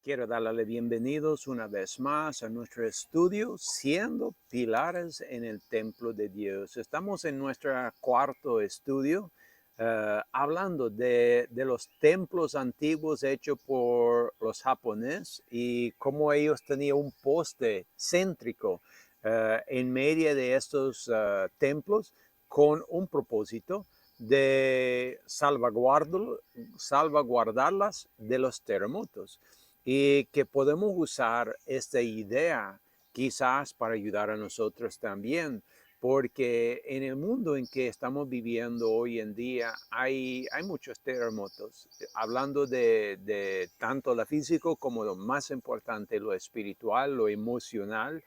Quiero darle bienvenidos una vez más a nuestro estudio, siendo pilares en el templo de Dios. Estamos en nuestro cuarto estudio, hablando de los templos antiguos hechos por los japoneses y cómo ellos tenían un poste céntrico en medio de estos templos con un propósito de salvaguardarlas de los terremotos y que podemos usar esta idea quizás para ayudar a nosotros también, porque en el mundo en que estamos viviendo hoy en día hay muchos terremotos, hablando de tanto lo físico como lo más importante, lo espiritual, lo emocional.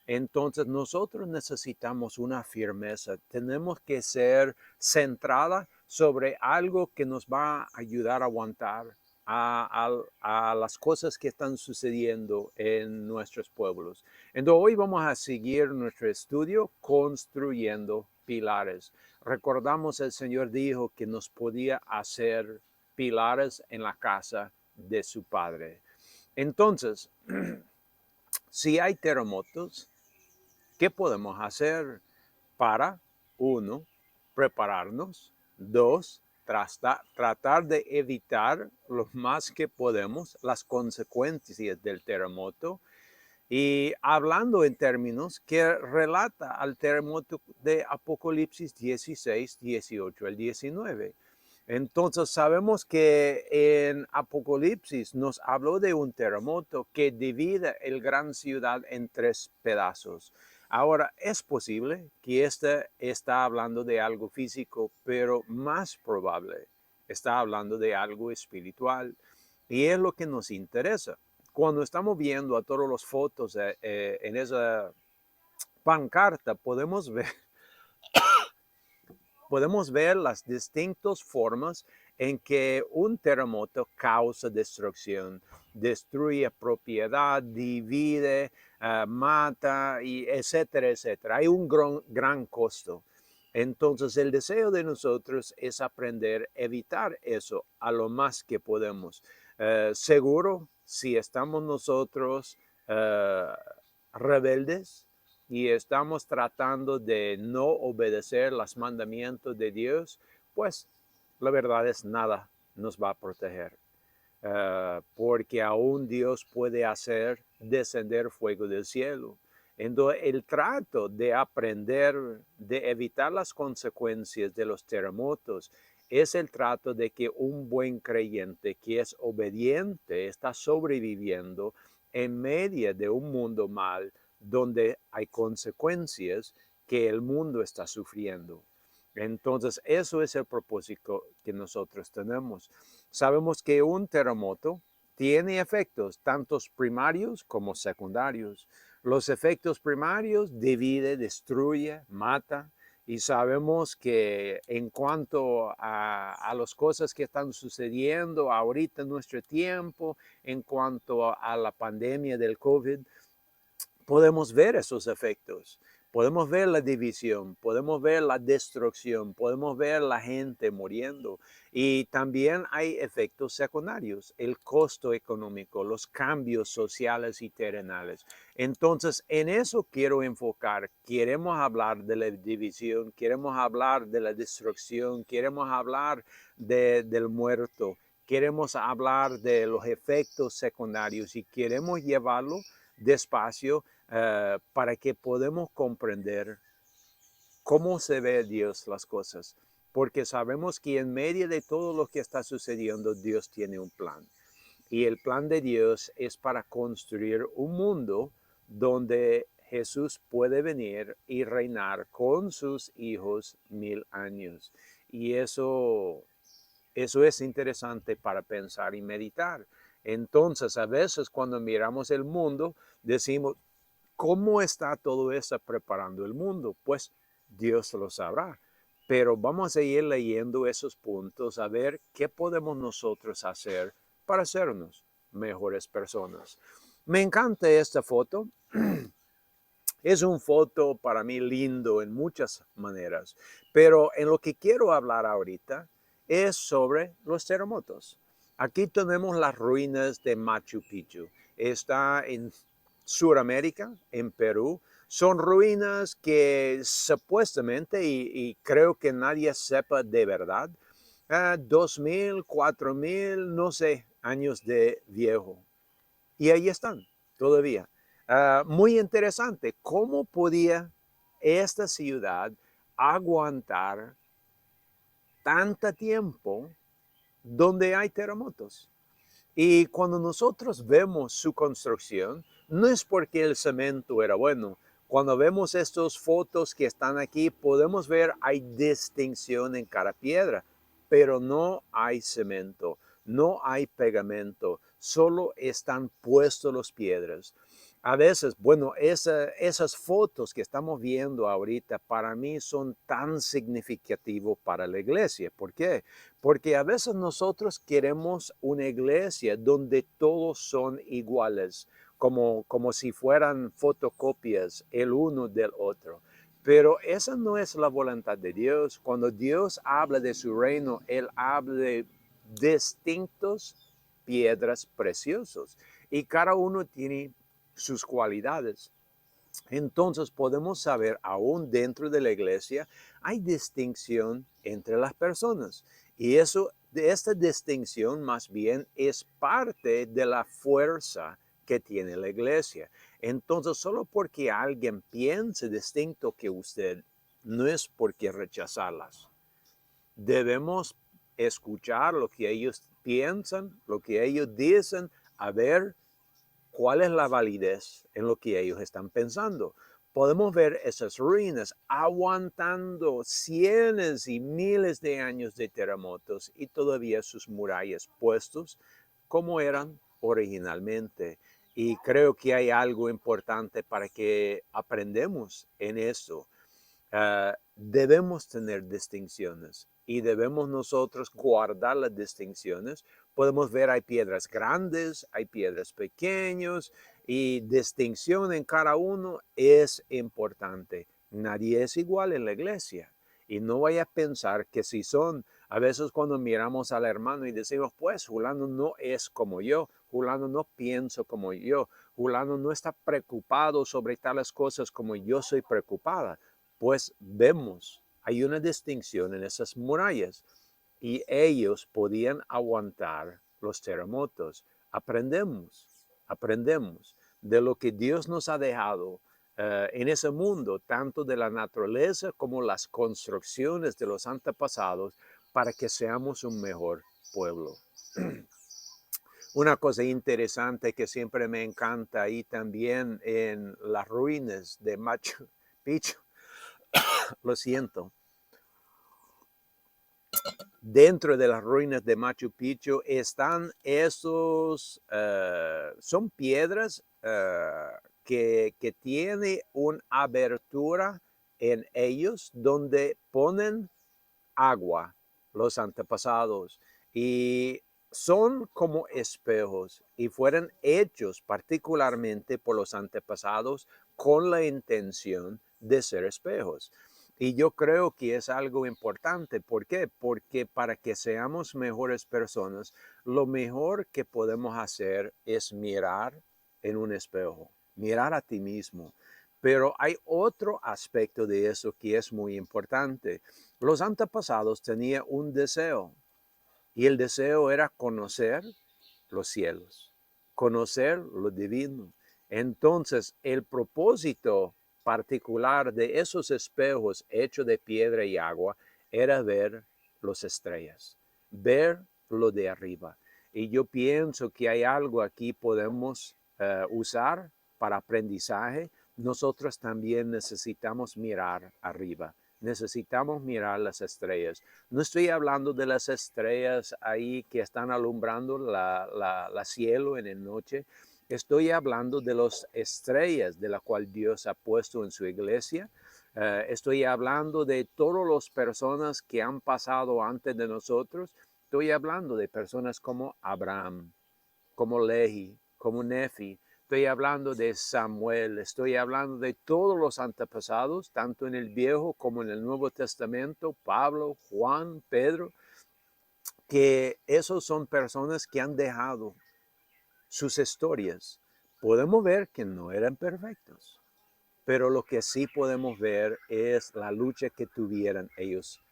Entonces nosotros necesitamos una firmeza, tenemos que ser centrada sobre algo que nos va a ayudar a aguantar a las cosas que están sucediendo en nuestros pueblos. Entonces hoy vamos a seguir nuestro estudio construyendo pilares. Recordamos el Señor dijo que nos podía hacer pilares en la casa de su Padre. Entonces, si hay terremotos, ¿qué podemos hacer para, uno, prepararnos, dos, tratar de evitar lo más que podemos las consecuencias del terremoto? Y hablando en términos que relata al terremoto de Apocalipsis 16, 18 al 19. Entonces sabemos que en Apocalipsis nos habló de un terremoto que divide el gran ciudad en tres pedazos. Ahora, es posible que este está hablando de algo físico, pero más probable está hablando de algo espiritual. Y es lo que nos interesa. Cuando estamos viendo a todas las fotos en esa pancarta, podemos ver las distintas formas en que un terremoto causa destrucción, destruye propiedad, divide, mata, y etcétera, etcétera. Hay un gran costo. Entonces el deseo de nosotros es aprender a evitar eso a lo más que podemos. Seguro, si estamos nosotros uh, rebeldes, y estamos tratando de no obedecer los mandamientos de Dios, pues la verdad es nada nos va a proteger. Porque aún Dios puede hacer descender fuego del cielo. Entonces, el trato de aprender, de evitar las consecuencias de los terremotos, es el trato de que un buen creyente que es obediente está sobreviviendo en medio de un mundo mal donde hay consecuencias que el mundo está sufriendo. Entonces, eso es el propósito que nosotros tenemos. Sabemos que un terremoto tiene efectos tanto primarios como secundarios. Los efectos primarios divide, destruye, mata. Y sabemos que en cuanto a las cosas que están sucediendo ahorita en nuestro tiempo, en cuanto a la pandemia del COVID, podemos ver esos efectos. Podemos ver la división, podemos ver la destrucción, podemos ver la gente muriendo. Y también hay efectos secundarios, el costo económico, los cambios sociales y terrenales. Entonces, en eso quiero enfocar. Queremos hablar de la división, queremos hablar de la destrucción, queremos hablar del muerto, queremos hablar de los efectos secundarios y queremos llevarlo despacio para que podamos comprender cómo se ve Dios las cosas. Porque sabemos que en medio de todo lo que está sucediendo, Dios tiene un plan. Y el plan de Dios es para construir un mundo donde Jesús puede venir y reinar con sus hijos 1000 años. Y eso es interesante para pensar y meditar. Entonces, a veces cuando miramos el mundo, decimos, ¿cómo está todo eso preparando el mundo? Pues Dios lo sabrá. Pero vamos a ir leyendo esos puntos a ver qué podemos nosotros hacer para hacernos mejores personas. Me encanta esta foto. Es un foto para mí lindo en muchas maneras, pero en lo que quiero hablar ahorita es sobre los terremotos. Aquí tenemos las ruinas de Machu Picchu. Está en Sudamérica, en Perú. Son ruinas que supuestamente, y creo que nadie sepa de verdad, 2000, 4000, no sé, años de viejo. Y ahí están, todavía. Muy interesante, ¿cómo podía esta ciudad aguantar tanto tiempo donde hay terremotos? Y cuando nosotros vemos su construcción, no es porque el cemento era bueno. Cuando vemos estas fotos que están aquí, podemos ver hay distinción en cada piedra, pero no hay cemento, no hay pegamento, solo están puestos las piedras. A veces, bueno, esas fotos que estamos viendo ahorita para mí son tan significativas para la iglesia. ¿Por qué? Porque a veces nosotros queremos una iglesia donde todos son iguales, como si fueran fotocopias el uno del otro. Pero esa no es la voluntad de Dios. Cuando Dios habla de su reino, Él habla de distintos piedras preciosas y cada uno tiene sus cualidades. Entonces podemos saber, aún dentro de la iglesia, hay distinción entre las personas. Y de esta distinción más bien es parte de la fuerza que tiene la iglesia. Entonces, solo porque alguien piense distinto que usted, no es porque rechazarlas. Debemos escuchar lo que ellos piensan, lo que ellos dicen, a ver cuál es la validez en lo que ellos están pensando. Podemos ver esas ruinas aguantando cientos y miles de años de terremotos y todavía sus murallas puestos como eran originalmente. Y creo que hay algo importante para que aprendamos en eso. Debemos tener distinciones y debemos nosotros guardar las distinciones. Podemos ver hay piedras grandes, hay piedras pequeñas y distinción en cada uno es importante. Nadie es igual en la iglesia y no vaya a pensar que si son, a veces cuando miramos al hermano y decimos, pues fulano no es como yo, fulano no piensa como yo, fulano no está preocupado sobre tales cosas como yo soy preocupada. Pues vemos, hay una distinción en esas murallas y ellos podían aguantar los terremotos. Aprendemos de lo que Dios nos ha dejado en ese mundo, tanto de la naturaleza como las construcciones de los antepasados, para que seamos un mejor pueblo. Una cosa interesante que siempre me encanta ahí también en las ruinas de Machu Picchu, lo siento, dentro de las ruinas de Machu Picchu están son piedras que tiene una abertura en ellos donde ponen agua los antepasados y son como espejos y fueron hechos particularmente por los antepasados con la intención de ser espejos. Y yo creo que es algo importante. ¿Por qué? Porque para que seamos mejores personas, lo mejor que podemos hacer es mirar en un espejo, mirar a ti mismo. Pero hay otro aspecto de eso que es muy importante. Los antepasados tenían un deseo y el deseo era conocer los cielos, conocer lo divino. Entonces, el propósito particular de esos espejos hechos de piedra y agua era ver las estrellas, ver lo de arriba. Y yo pienso que hay algo aquí podemos usar para aprendizaje. Nosotros también necesitamos mirar arriba. Necesitamos mirar las estrellas. No estoy hablando de las estrellas ahí que están alumbrando la cielo en la noche. Estoy hablando de las estrellas de la cual Dios ha puesto en su iglesia. Estoy hablando de todas las personas que han pasado antes de nosotros. Estoy hablando de personas como Abraham, como Lehi, como Nefi. Estoy hablando de Samuel, estoy hablando de todos los antepasados, tanto en el Viejo como en el Nuevo Testamento, Pablo, Juan, Pedro, que esos son personas que han dejado sus historias. Podemos ver que no eran perfectos, pero lo que sí podemos ver es la lucha que tuvieron ellos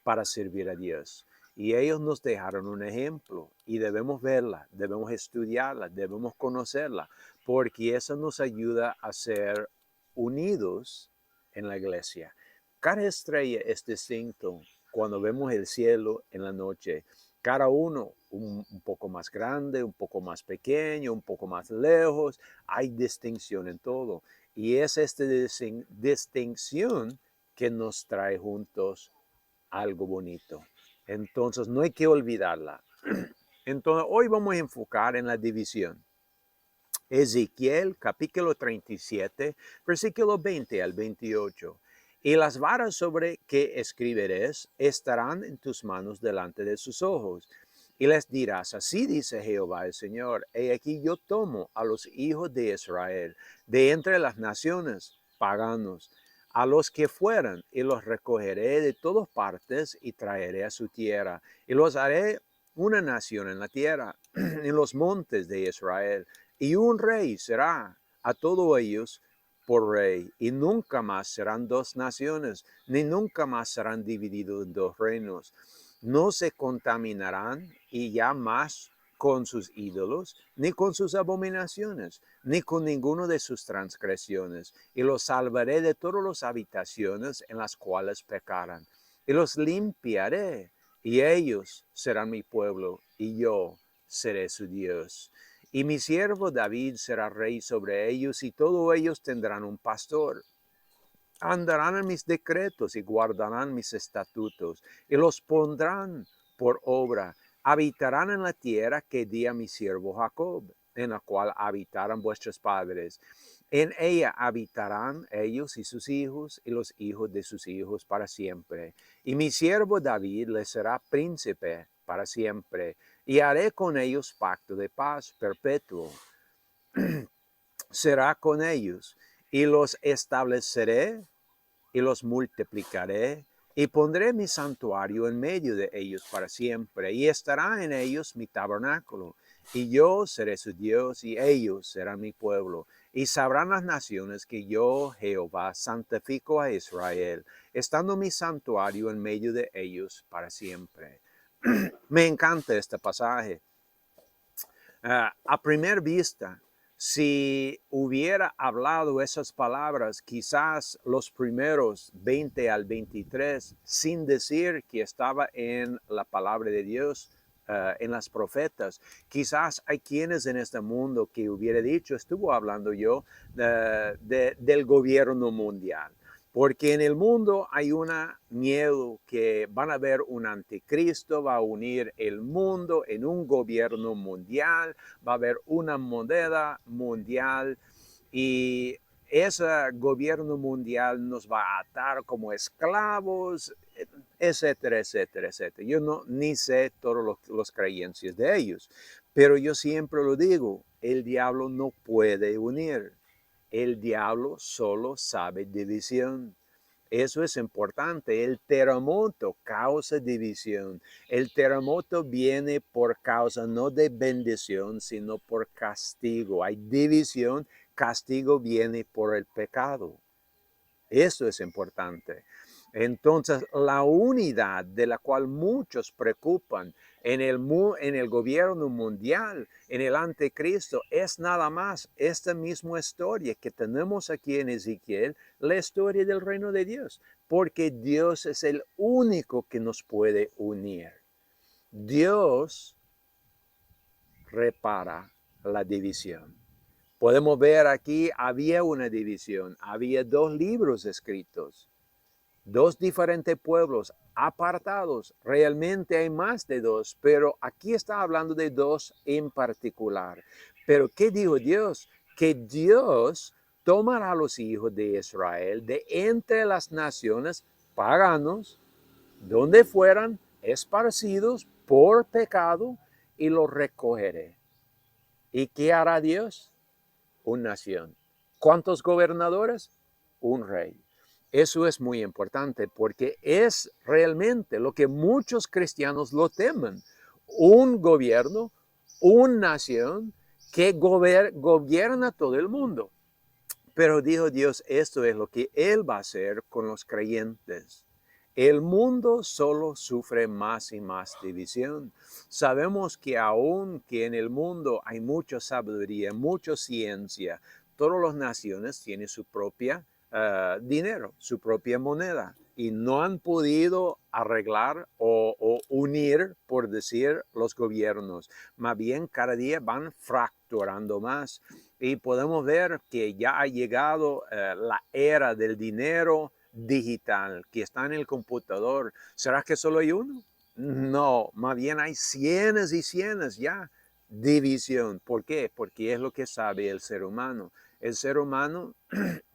para servir a Dios. Y ellos nos dejaron un ejemplo y debemos verla, debemos estudiarla, debemos conocerla, porque eso nos ayuda a ser unidos en la iglesia. Cada estrella es distinto cuando vemos el cielo en la noche. Cada uno un poco más grande, un poco más pequeño, un poco más lejos. Hay distinción en todo. Y es esta distinción que nos trae juntos algo bonito. Entonces, no hay que olvidarla. Entonces, hoy vamos a enfocar en la división. Ezequiel, capítulo 37, versículo 20 al 28. Y las varas sobre que escribirás estarán en tus manos delante de sus ojos. Y les dirás, así dice Jehová el Señor, he aquí yo tomo a los hijos de Israel de entre las naciones paganos, a los que fueran, y los recogeré de todas partes y traeré a su tierra, y los haré una nación en la tierra, en los montes de Israel, y un rey será a todos ellos por rey, y nunca más serán dos naciones, ni nunca más serán divididos en dos reinos. No se contaminarán y ya más con sus ídolos, ni con sus abominaciones, ni con ninguno de sus transgresiones, y los salvaré de todas las habitaciones en las cuales pecaran, y los limpiaré, y ellos serán mi pueblo, y yo seré su Dios. Y mi siervo David será rey sobre ellos, y todos ellos tendrán un pastor. Andarán en mis decretos y guardarán mis estatutos, y los pondrán por obra. Habitarán en la tierra que di a mi siervo Jacob, en la cual habitaron vuestros padres. En ella habitarán ellos y sus hijos, y los hijos de sus hijos para siempre. Y mi siervo David les será príncipe para siempre, y haré con ellos pacto de paz perpetuo. Será con ellos, y los estableceré y los multiplicaré, y pondré mi santuario en medio de ellos para siempre, y estará en ellos mi tabernáculo, y yo seré su Dios, y ellos serán mi pueblo. Y sabrán las naciones que yo, Jehová, santifico a Israel, estando mi santuario en medio de ellos para siempre. Me encanta este pasaje. A primera vista, si hubiera hablado esas palabras, quizás los primeros 20 al 23, sin decir que estaba en la palabra de Dios, en las profetas, quizás hay quienes en este mundo que hubiera dicho, estuvo hablando yo del gobierno mundial. Porque en el mundo hay un miedo que van a haber un anticristo, va a unir el mundo en un gobierno mundial, va a haber una moneda mundial y ese gobierno mundial nos va a atar como esclavos, etcétera, etcétera, etcétera. Yo no ni sé todos los creencias de ellos, pero yo siempre lo digo, el diablo no puede unir. El diablo solo sabe división. Eso es importante. El terremoto causa división. El terremoto viene por causa no de bendición, sino por castigo. Hay división, castigo viene por el pecado. Eso es importante. Entonces, la unidad de la cual muchos preocupan en el gobierno mundial, en el anticristo, es nada más esta misma historia que tenemos aquí en Ezequiel, la historia del reino de Dios, porque Dios es el único que nos puede unir. Dios repara la división. Podemos ver aquí, había una división, había dos libros escritos. Dos diferentes pueblos apartados. Realmente hay más de dos, pero aquí está hablando de dos en particular. Pero ¿qué dijo Dios? Que Dios tomará a los hijos de Israel de entre las naciones paganos, donde fueran esparcidos por pecado, y los recogeré. ¿Y qué hará Dios? Una nación. ¿Cuántos gobernadores? Un rey. Eso es muy importante porque es realmente lo que muchos cristianos lo temen. un gobierno, una nación que gobierna todo el mundo. Pero dijo Dios, esto es lo que Él va a hacer con los creyentes. El mundo solo sufre más y más división. Sabemos que aun que en el mundo hay mucha sabiduría, mucha ciencia, todas las naciones tienen su propia dinero, su propia moneda, y no han podido arreglar o unir, por decir, los gobiernos. Más bien cada día van fracturando más. Y podemos ver que ya ha llegado la era del dinero digital que está en el computador. ¿Será que solo hay uno? No, más bien hay cientos y cientos ya. División. ¿Por qué? Porque es lo que sabe el ser humano. El ser humano,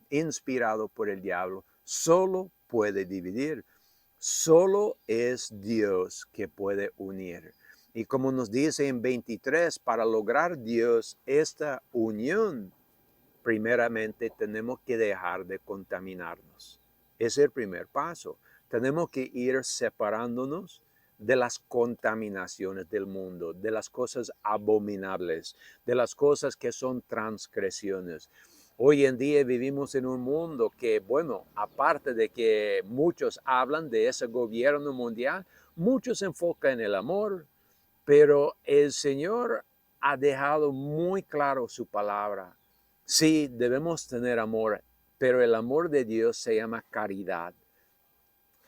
inspirado por el diablo, solo puede dividir. Solo es Dios que puede unir. Y como nos dice en 23, para lograr Dios esta unión, primeramente tenemos que dejar de contaminarnos. Es el primer paso. Tenemos que ir separándonos de las contaminaciones del mundo, de las cosas abominables, de las cosas que son transgresiones. Hoy en día vivimos en un mundo que, bueno, aparte de que muchos hablan de ese gobierno mundial, muchos se enfocan en el amor, pero el Señor ha dejado muy claro su palabra. Sí, debemos tener amor, pero el amor de Dios se llama caridad.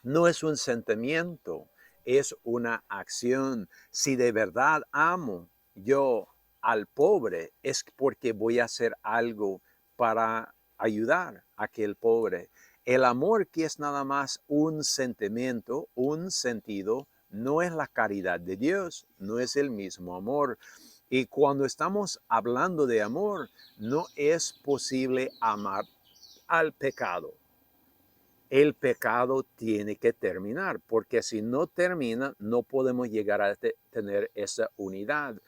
No es un sentimiento, es una acción. Si de verdad amo yo al pobre, es porque voy a hacer algo para ayudar a aquel pobre. El amor, que es nada más un sentimiento, un sentido, no es la caridad de Dios, no es el mismo amor. Y cuando estamos hablando de amor, no es posible amar al pecado. El pecado tiene que terminar, porque si no termina, no podemos llegar a tener esa unidad.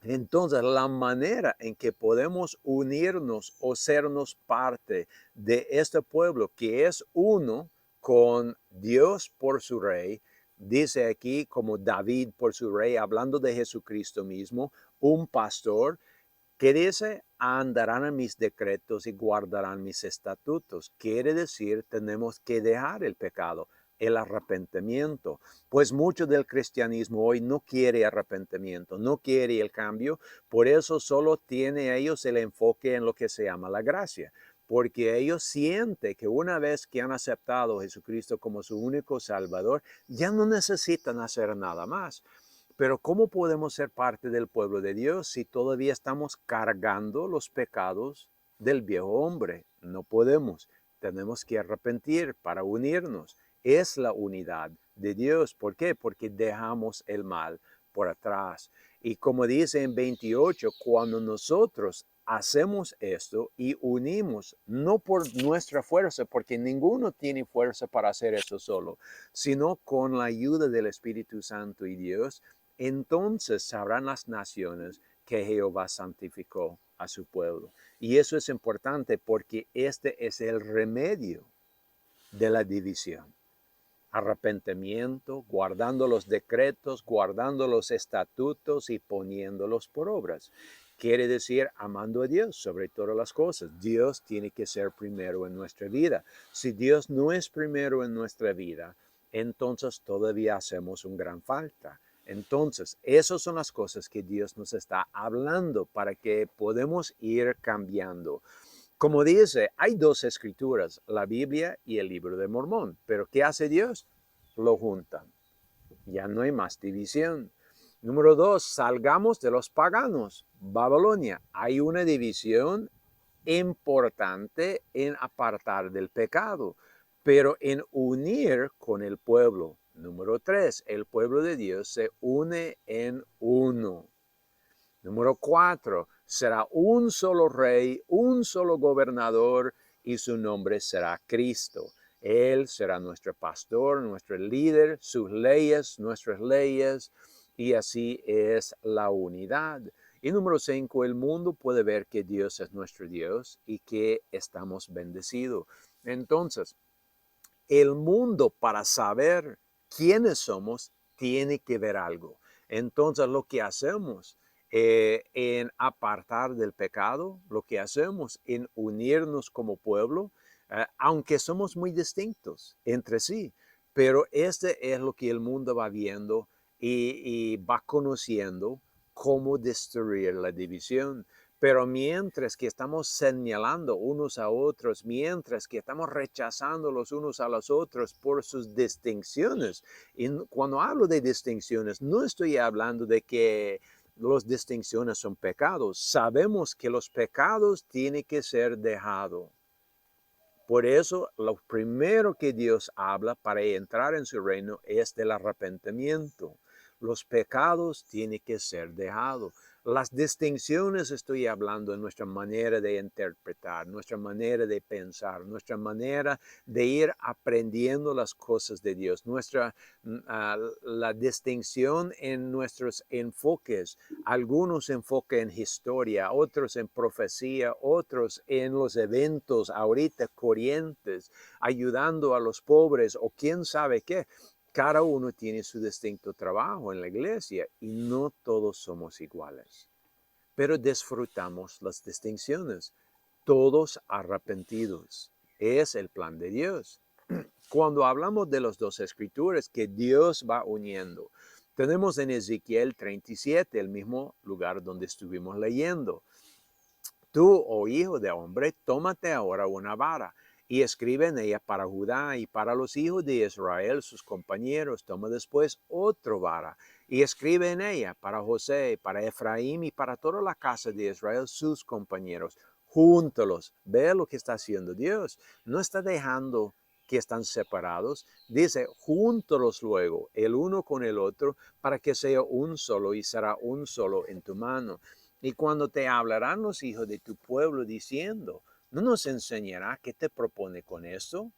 Entonces, la manera en que podemos unirnos o sernos parte de este pueblo que es uno con Dios por su rey, dice aquí como David por su rey, hablando de Jesucristo mismo, un pastor que dice, andarán en mis decretos y guardarán mis estatutos. Quiere decir, tenemos que dejar el pecado, el arrepentimiento. Pues mucho del cristianismo hoy no quiere arrepentimiento, no quiere el cambio. Por eso solo tiene ellos el enfoque en lo que se llama la gracia. Porque ellos sienten que una vez que han aceptado a Jesucristo como su único Salvador, ya no necesitan hacer nada más. Pero ¿cómo podemos ser parte del pueblo de Dios si todavía estamos cargando los pecados del viejo hombre? No podemos. Tenemos que arrepentir para unirnos. Es la unidad de Dios. ¿Por qué? Porque dejamos el mal por atrás. Y como dice en 28, cuando nosotros hacemos esto y unimos, no por nuestra fuerza, porque ninguno tiene fuerza para hacer esto solo, sino con la ayuda del Espíritu Santo y Dios, entonces sabrán las naciones que Jehová santificó a su pueblo. Y eso es importante porque este es el remedio de la división. Arrepentimiento, guardando los decretos, guardando los estatutos y poniéndolos por obras. Quiere decir amando a Dios sobre todas las cosas. Dios tiene que ser primero en nuestra vida. Si Dios no es primero en nuestra vida, entonces todavía hacemos una gran falta. Entonces, esas son las cosas que Dios nos está hablando para que podamos ir cambiando. Como dice, hay dos escrituras, la Biblia y el libro de Mormón. Pero ¿qué hace Dios? Lo juntan. Ya no hay más división. Número dos, salgamos de los paganos. Babilonia. Hay una división importante en apartar del pecado, pero en unir con el pueblo. Número tres, el pueblo de Dios se une en uno. Número cuatro, será un solo rey, un solo gobernador y su nombre será Cristo. Él será nuestro pastor, nuestro líder, sus leyes, nuestras leyes, y así es la unidad. Y número cinco, el mundo puede ver que Dios es nuestro Dios y que estamos bendecidos. Entonces, el mundo, para saber quiénes somos, tiene que ver algo. Entonces lo que hacemos en apartar del pecado, lo que hacemos en unirnos como pueblo, aunque somos muy distintos entre sí, pero este es lo que el mundo va viendo y va conociendo cómo destruir la división. Pero mientras que estamos señalando unos a otros, mientras que estamos rechazando los unos a los otros por sus distinciones, y cuando hablo de distinciones, no estoy hablando de que las distinciones son pecados. Sabemos que los pecados tienen que ser dejados. Por eso, lo primero que Dios habla para entrar en su reino es del arrepentimiento. Los pecados tienen que ser dejados. Las distinciones estoy hablando en nuestra manera de interpretar, nuestra manera de pensar, nuestra manera de ir aprendiendo las cosas de Dios, la distinción en nuestros enfoques. Algunos enfocan en historia, otros en profecía, otros en los eventos ahorita corrientes, ayudando a los pobres o quién sabe qué. Cada uno tiene su distinto trabajo en la iglesia y no todos somos iguales, pero disfrutamos las distinciones, todos arrepentidos. Es el plan de Dios. Cuando hablamos de las dos escrituras que Dios va uniendo, tenemos en Ezequiel 37, el mismo lugar donde estuvimos leyendo. Tú, oh hijo de hombre, tómate ahora una vara y escribe en ella para Judá y para los hijos de Israel, sus compañeros. Toma después otra vara y escribe en ella para José, para Efraín y para toda la casa de Israel, sus compañeros. Júntalos. Ve lo que está haciendo Dios. No está dejando que están separados. Dice, júntalos luego, el uno con el otro, para que sea un solo y será un solo en tu mano. Y cuando te hablarán los hijos de tu pueblo diciendo, ¿no nos enseñará qué te propone con esto?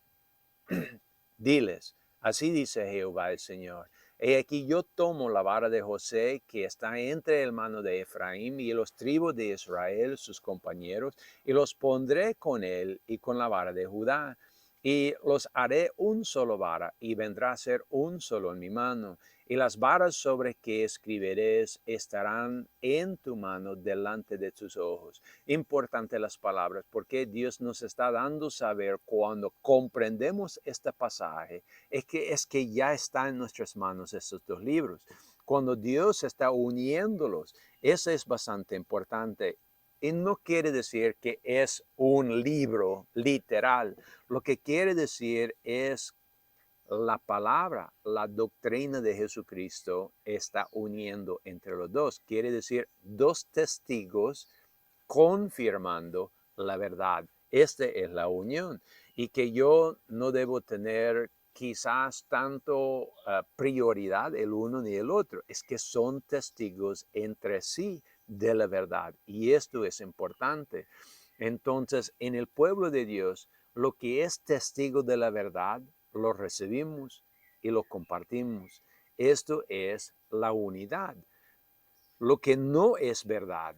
Diles, así dice Jehová el Señor. He aquí yo tomo la vara de José que está entre el mano de Efraín y los tribus de Israel, sus compañeros, y los pondré con él y con la vara de Judá. Y los haré un solo vara, y vendrá a ser un solo en mi mano. Y las varas sobre que escribiréis estarán en tu mano delante de tus ojos. Importante las palabras, porque Dios nos está dando saber cuando comprendemos este pasaje, es que ya está en nuestras manos estos dos libros. Cuando Dios está uniéndolos, eso es bastante importante. Y no quiere decir que es un libro literal. Lo que quiere decir es la palabra, la doctrina de Jesucristo está uniendo entre los dos. Quiere decir dos testigos confirmando la verdad. Esta es la unión. Y que yo no debo tener quizás tanto prioridad el uno ni el otro. Es que son testigos entre sí de la verdad. Y esto es importante. Entonces, en el pueblo de Dios, lo que es testigo de la verdad, lo recibimos y lo compartimos. Esto es la unidad. Lo que no es verdad,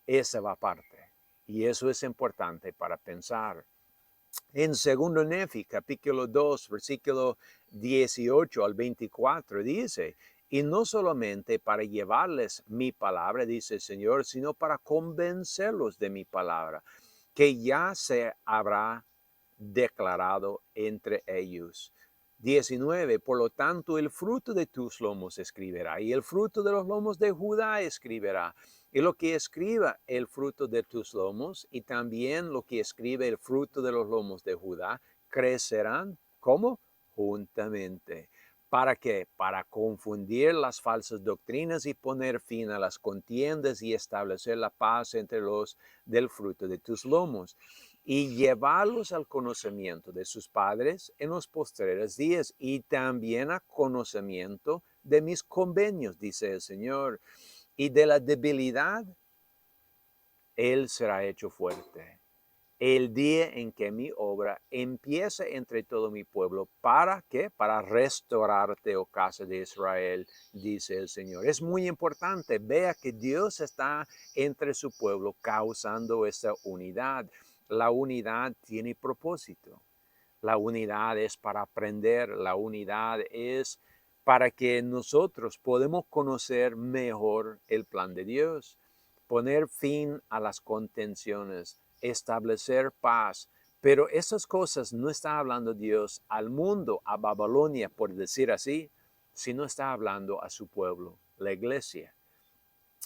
esa va aparte. Y eso es importante para pensar. En 2 Nefi, capítulo 2, versículo 18 al 24, dice, y no solamente para llevarles mi palabra, dice el Señor, sino para convencerlos de mi palabra, que ya se habrá declarado entre ellos. 19, por lo tanto, el fruto de tus lomos escribirá, y el fruto de los lomos de Judá escribirá, y lo que escriba el fruto de tus lomos, y también lo que escribe el fruto de los lomos de Judá, crecerán, ¿cómo? Juntamente. ¿Para qué? Para confundir las falsas doctrinas y poner fin a las contiendas y establecer la paz entre los del fruto de tus lomos y llevarlos al conocimiento de sus padres en los postreros días y también a conocimiento de mis convenios, dice el Señor, y de la debilidad, Él será hecho fuerte. El día en que mi obra empiece entre todo mi pueblo, ¿para qué? Para restaurarte, oh casa de Israel, dice el Señor. Es muy importante, vea que Dios está entre su pueblo causando esa unidad. La unidad tiene propósito. La unidad es para aprender, la unidad es para que nosotros podamos conocer mejor el plan de Dios, poner fin a las contenciones, establecer paz. Pero esas cosas no está hablando Dios al mundo, a Babilonia, por decir así, sino está hablando a su pueblo, la iglesia.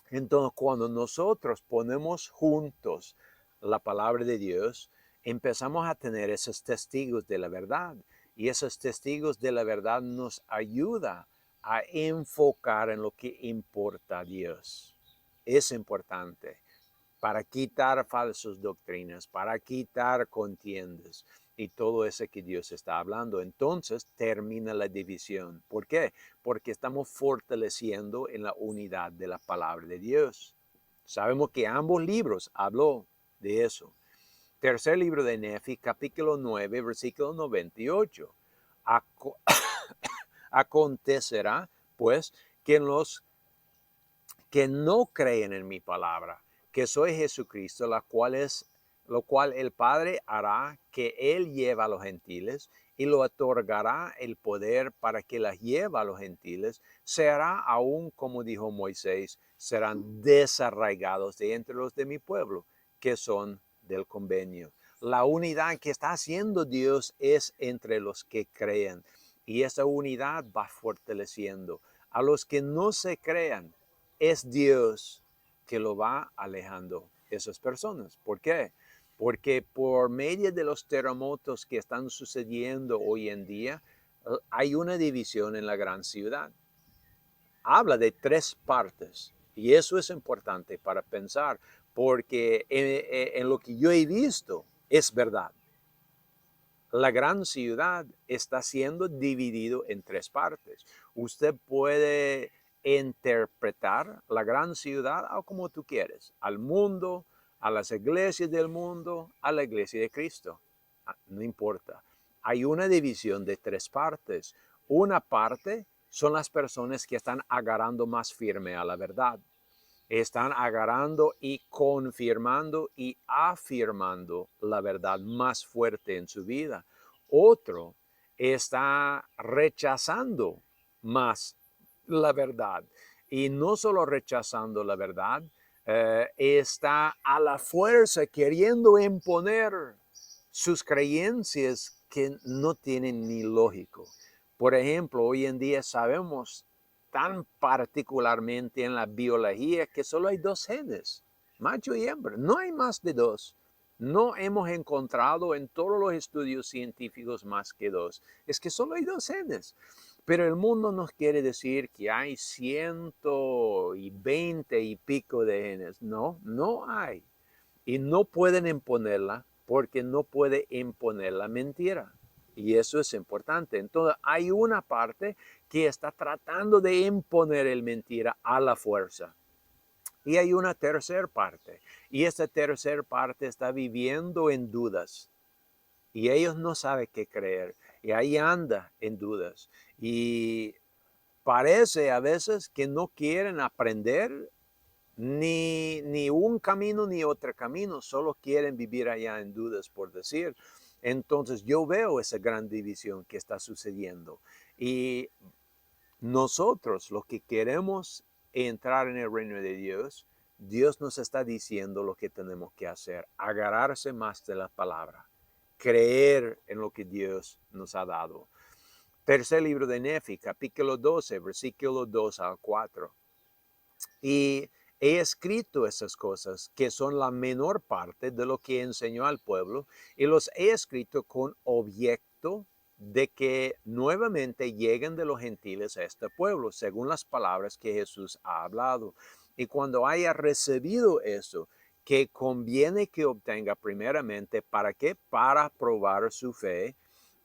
Entonces, cuando nosotros ponemos juntos la palabra de Dios, empezamos a tener esos testigos de la verdad. Y esos testigos de la verdad nos ayuda a enfocar en lo que importa a Dios. Es importante para quitar falsas doctrinas, para quitar contiendas y todo eso que Dios está hablando. Entonces termina la división. ¿Por qué? Porque estamos fortaleciendo en la unidad de la palabra de Dios. Sabemos que ambos libros habló de eso. Tercer libro de Nefi, capítulo 9, versículo 98. Aco- Acontecerá, pues, que en los que no creen en mi palabra, que soy Jesucristo, lo cual el Padre hará que Él lleve a los gentiles y lo otorgará el poder para que las lleve a los gentiles, se hará aún como dijo Moisés, serán desarraigados de entre los de mi pueblo, que son del convenio. La unidad que está haciendo Dios es entre los que creen y esa unidad va fortaleciendo. A los que no se crean, es Dios que lo va alejando esas personas. ¿Por qué? Porque por medio de los terremotos que están sucediendo hoy en día, hay una división en la gran ciudad. Habla de tres partes y eso es importante para pensar porque en lo que yo he visto es verdad. La gran ciudad está siendo dividido en tres partes. Usted puede interpretar la gran ciudad como tú quieres, al mundo, a las iglesias del mundo, a la iglesia de Cristo. No importa. Hay una división de tres partes. Una parte son las personas que están agarrando más firme a la verdad. Están agarrando y confirmando y afirmando la verdad más fuerte en su vida. Otro está rechazando más la verdad. Y no solo rechazando la verdad, está a la fuerza queriendo imponer sus creencias que no tienen ni lógico. Por ejemplo, hoy en día sabemos tan particularmente en la biología que solo hay dos genes, macho y hembra, no hay más de dos. No hemos encontrado en todos los estudios científicos más que dos. Es que solo hay dos genes. Pero el mundo nos quiere decir que hay 120 y pico de genes. No, no hay. Y no pueden imponerla porque no puede imponer la mentira. Y eso es importante. Entonces hay una parte que está tratando de imponer el mentira a la fuerza. Y hay una tercera parte. Y esta tercera parte está viviendo en dudas. Y ellos no saben qué creer. Y ahí anda en dudas. Y parece a veces que no quieren aprender ni un camino ni otro camino, solo quieren vivir allá en dudas, por decir. Entonces yo veo esa gran división que está sucediendo. Y nosotros, los que queremos entrar en el reino de Dios, Dios nos está diciendo lo que tenemos que hacer, agarrarse más de la palabra, creer en lo que Dios nos ha dado. Tercer libro de Nefi, capítulo 12, versículo 2 al 4. Y he escrito esas cosas que son la menor parte de lo que enseñó al pueblo y los he escrito con objeto de que nuevamente lleguen de los gentiles a este pueblo, según las palabras que Jesús ha hablado. Y cuando haya recibido eso, que conviene que obtenga primeramente, ¿para qué? Para probar su fe.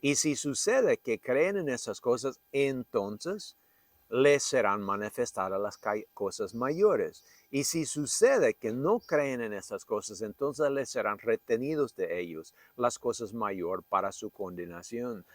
Y si sucede que creen en esas cosas, entonces les serán manifestadas las cosas mayores. Y si sucede que no creen en esas cosas, entonces les serán retenidos de ellos las cosas mayores para su condenación.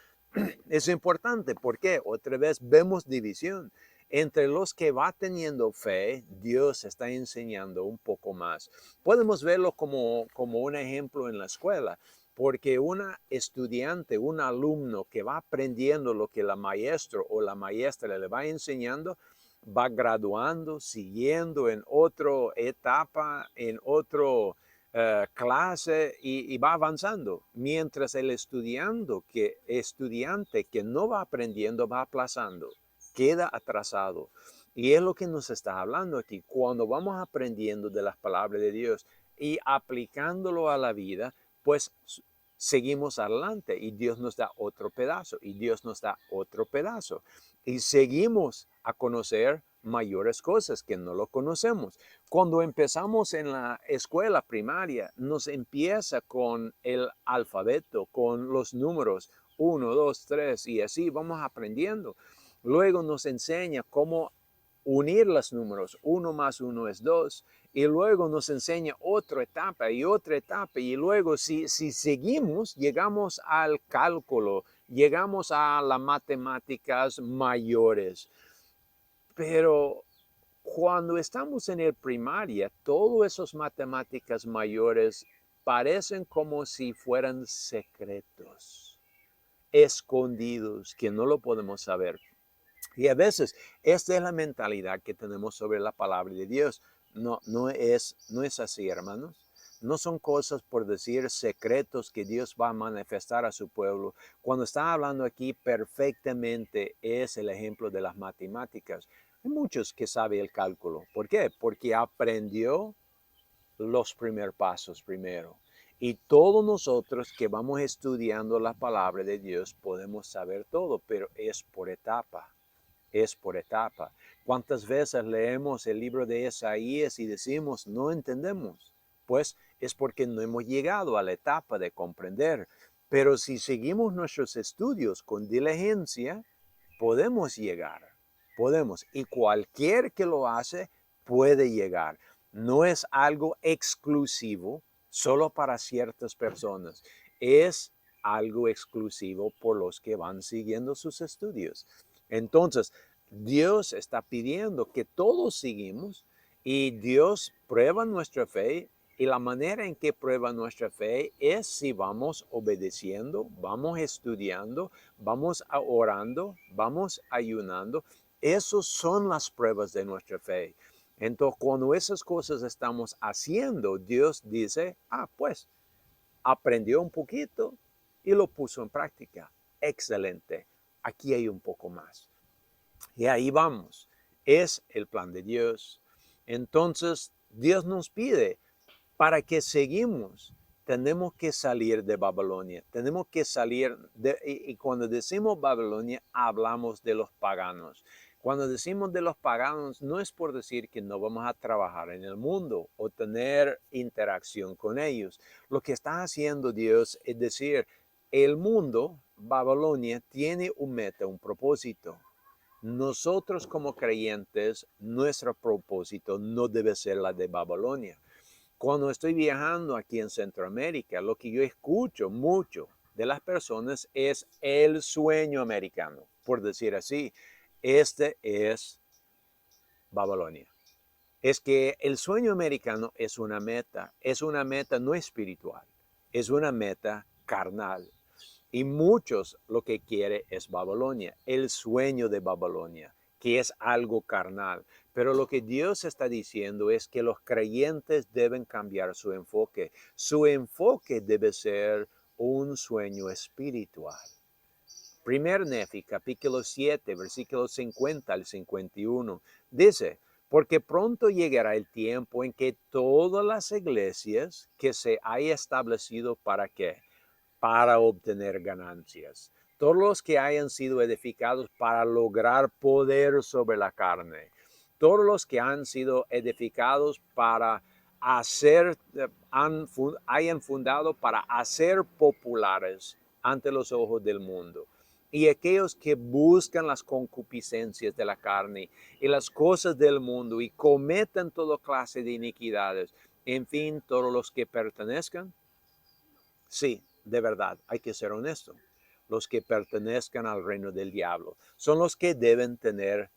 Es importante porque otra vez vemos división. Entre los que va teniendo fe, Dios está enseñando un poco más. Podemos verlo como un ejemplo en la escuela. Porque un estudiante, un alumno que va aprendiendo lo que la maestro o la maestra le va enseñando, va graduando, siguiendo en otra etapa, en otra clase y va avanzando. Mientras el estudiante que no va aprendiendo va aplazando, queda atrasado. Y es lo que nos está hablando aquí. Cuando vamos aprendiendo de las palabras de Dios y aplicándolo a la vida, pues seguimos adelante y Dios nos da otro pedazo y Dios nos da otro pedazo y seguimos a conocer mayores cosas que no lo conocemos. Cuando empezamos en la escuela primaria, nos empieza con el alfabeto, con los números 1, 2, 3 y así vamos aprendiendo. Luego nos enseña cómo unir los números, 1 más 1 es 2, y luego nos enseña otra etapa y luego si seguimos, llegamos al cálculo, llegamos a las matemáticas mayores. Pero cuando estamos en el primaria, todas esas matemáticas mayores parecen como si fueran secretos, escondidos, que no lo podemos saber. Y a veces esta es la mentalidad que tenemos sobre la palabra de Dios. No es así, hermanos. No son cosas por decir secretos que Dios va a manifestar a su pueblo. Cuando está hablando aquí perfectamente es el ejemplo de las matemáticas. Hay muchos que saben el cálculo. ¿Por qué? Porque aprendió los primeros pasos primero. Y todos nosotros que vamos estudiando la palabra de Dios podemos saber todo, pero es por etapa. Es por etapa. ¿Cuántas veces leemos el libro de Isaías y decimos no entendemos? Pues es porque no hemos llegado a la etapa de comprender. Pero si seguimos nuestros estudios con diligencia, podemos llegar. Podemos. Y cualquier que lo hace puede llegar. No es algo exclusivo solo para ciertas personas. Es algo exclusivo por los que van siguiendo sus estudios. Entonces, Dios está pidiendo que todos seguimos y Dios prueba nuestra fe y la manera en que prueba nuestra fe es si vamos obedeciendo, vamos estudiando, vamos orando, vamos ayunando. Esas son las pruebas de nuestra fe. Entonces, cuando esas cosas estamos haciendo, Dios dice, pues aprendió un poquito y lo puso en práctica. Excelente. Aquí hay un poco más. Y ahí vamos. Es el plan de Dios. Entonces, Dios nos pide, para que seguimos, tenemos que salir de Babilonia. Tenemos que salir y cuando decimos Babilonia, hablamos de los paganos. Cuando decimos de los paganos, no es por decir que no vamos a trabajar en el mundo o tener interacción con ellos. Lo que está haciendo Dios es decir, el mundo, Babilonia, tiene un meta, un propósito. Nosotros como creyentes, nuestro propósito no debe ser la de Babilonia. Cuando estoy viajando aquí en Centroamérica, lo que yo escucho mucho de las personas es el sueño americano, por decir así. Este es Babilonia. Es que el sueño americano es una meta no espiritual, es una meta carnal. Y muchos lo que quieren es Babilonia, el sueño de Babilonia, que es algo carnal. Pero lo que Dios está diciendo es que los creyentes deben cambiar su enfoque. Su enfoque debe ser un sueño espiritual. Primer Nefi, capítulo 7, versículos 50 al 51, dice, porque pronto llegará el tiempo en que todas las iglesias que se haya establecido para qué, para obtener ganancias. Todos los que hayan sido edificados para lograr poder sobre la carne. Todos los que han sido edificados para hayan fundado para hacer populares ante los ojos del mundo. Y aquellos que buscan las concupiscencias de la carne y las cosas del mundo y cometen toda clase de iniquidades. En fin, todos los que pertenezcan. Sí, de verdad, hay que ser honesto. Los que pertenezcan al reino del diablo son los que deben temer,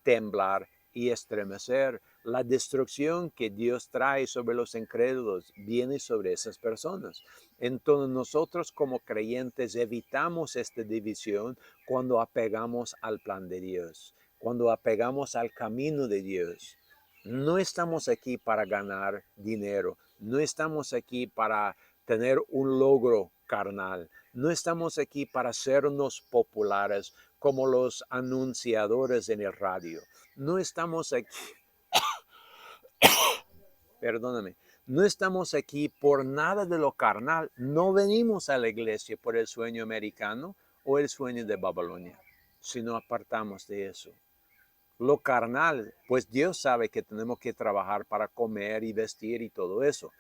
temblar y estremecer. La destrucción que Dios trae sobre los incrédulos viene sobre esas personas. Entonces nosotros como creyentes evitamos esta división cuando apegamos al plan de Dios, cuando apegamos al camino de Dios. No estamos aquí para ganar dinero, no estamos aquí para tener un logro carnal, no estamos aquí para hacernos populares como los anunciadores en el radio. No estamos aquí, perdóname, no estamos aquí por nada de lo carnal. No venimos a la iglesia por el sueño americano o el sueño de Babilonia, sino apartamos de eso. Lo carnal, pues Dios sabe que tenemos que trabajar para comer y vestir y todo eso.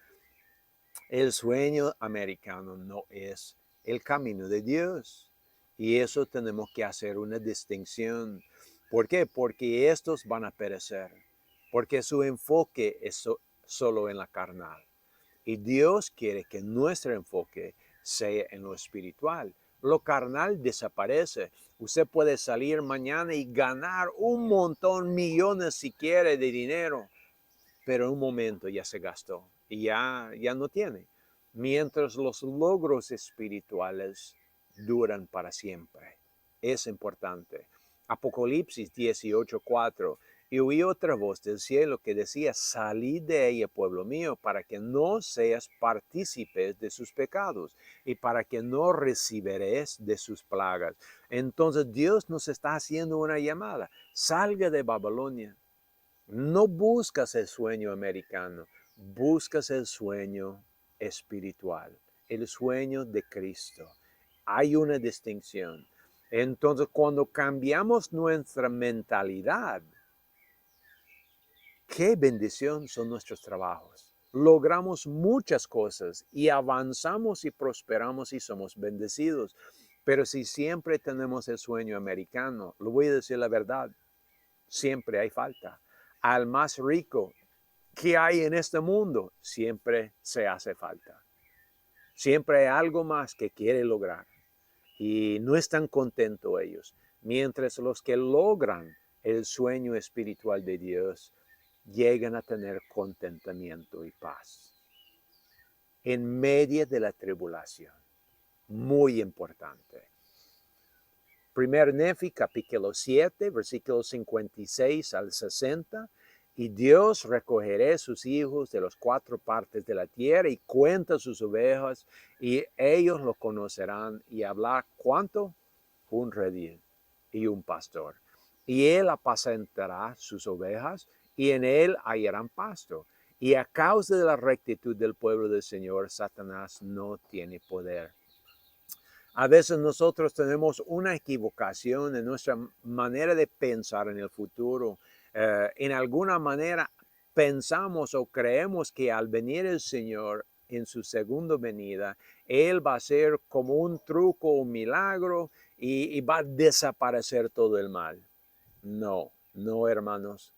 El sueño americano no es el camino de Dios. Y eso tenemos que hacer una distinción. ¿Por qué? Porque estos van a perecer. Porque su enfoque es solo en la carnal. Y Dios quiere que nuestro enfoque sea en lo espiritual. Lo carnal desaparece. Usted puede salir mañana y ganar un montón, millones si quiere de dinero, pero en un momento ya se gastó y ya no tiene. Mientras los logros espirituales duran para siempre. Es importante. Apocalipsis 18:4. Y oí otra voz del cielo que decía: salid de ella, pueblo mío, para que no seas partícipes de sus pecados y para que no recibiréis de sus plagas. Entonces Dios nos está haciendo una llamada. Salga de Babilonia. No buscas el sueño americano, buscas el sueño espiritual, el sueño de Cristo. Hay una distinción. Entonces, cuando cambiamos nuestra mentalidad, qué bendición son nuestros trabajos. Logramos muchas cosas y avanzamos y prosperamos y somos bendecidos. Pero si siempre tenemos el sueño americano, lo voy a decir la verdad, siempre hay falta. Al más rico que hay en este mundo, siempre se hace falta. Siempre hay algo más que quiere lograr y no están contentos ellos. Mientras los que logran el sueño espiritual de Dios llegan a tener contentamiento y paz en medio de la tribulación. Muy importante. Primer Nefi, capítulo 7, versículos 56 al 60. Y Dios recogerá sus hijos de las cuatro partes de la tierra y cuenta sus ovejas, y ellos lo conocerán y hablar cuánto, un redil y un pastor. Y él apacentará sus ovejas, y en él hallarán pasto. Y a causa de la rectitud del pueblo del Señor, Satanás no tiene poder. A veces nosotros tenemos una equivocación en nuestra manera de pensar en el futuro. En alguna manera pensamos o creemos que al venir el Señor en su segunda venida, Él va a ser como un truco, un milagro y va a desaparecer todo el mal. No, no, hermanos.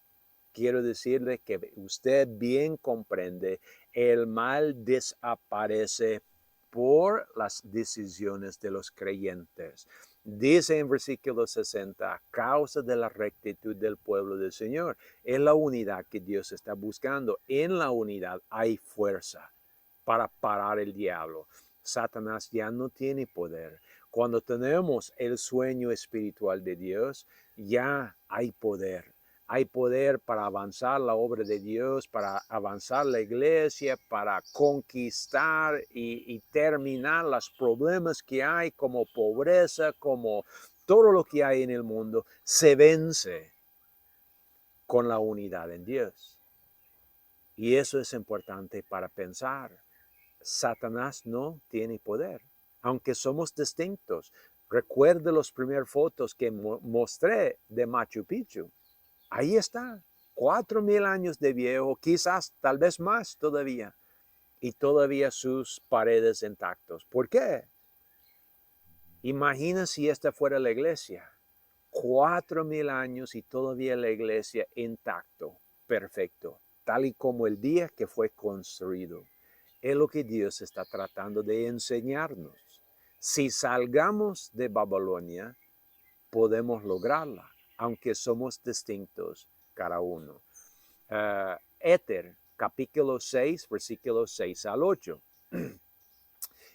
Quiero decirle que usted bien comprende, el mal desaparece por las decisiones de los creyentes. Dice en versículo 60, a causa de la rectitud del pueblo del Señor. Es la unidad que Dios está buscando. En la unidad hay fuerza para parar el diablo. Satanás ya no tiene poder. Cuando tenemos el sueño espiritual de Dios, ya hay poder. Hay poder para avanzar la obra de Dios, para avanzar la iglesia, para conquistar y terminar los problemas que hay como pobreza, como todo lo que hay en el mundo, se vence con la unidad en Dios. Y eso es importante para pensar. Satanás no tiene poder, aunque somos distintos. Recuerde las primeras fotos que mostré de Machu Picchu. Ahí está, 4,000 años de viejo, quizás tal vez más todavía, y todavía sus paredes intactos. ¿Por qué? Imagina si esta fuera la iglesia. 4,000 años y todavía la iglesia intacto, perfecto, tal y como el día que fue construido. Es lo que Dios está tratando de enseñarnos. Si salgamos de Babilonia, podemos lograrla, aunque somos distintos. cada uno. Éter, capítulo 6, versículos 6 al 8.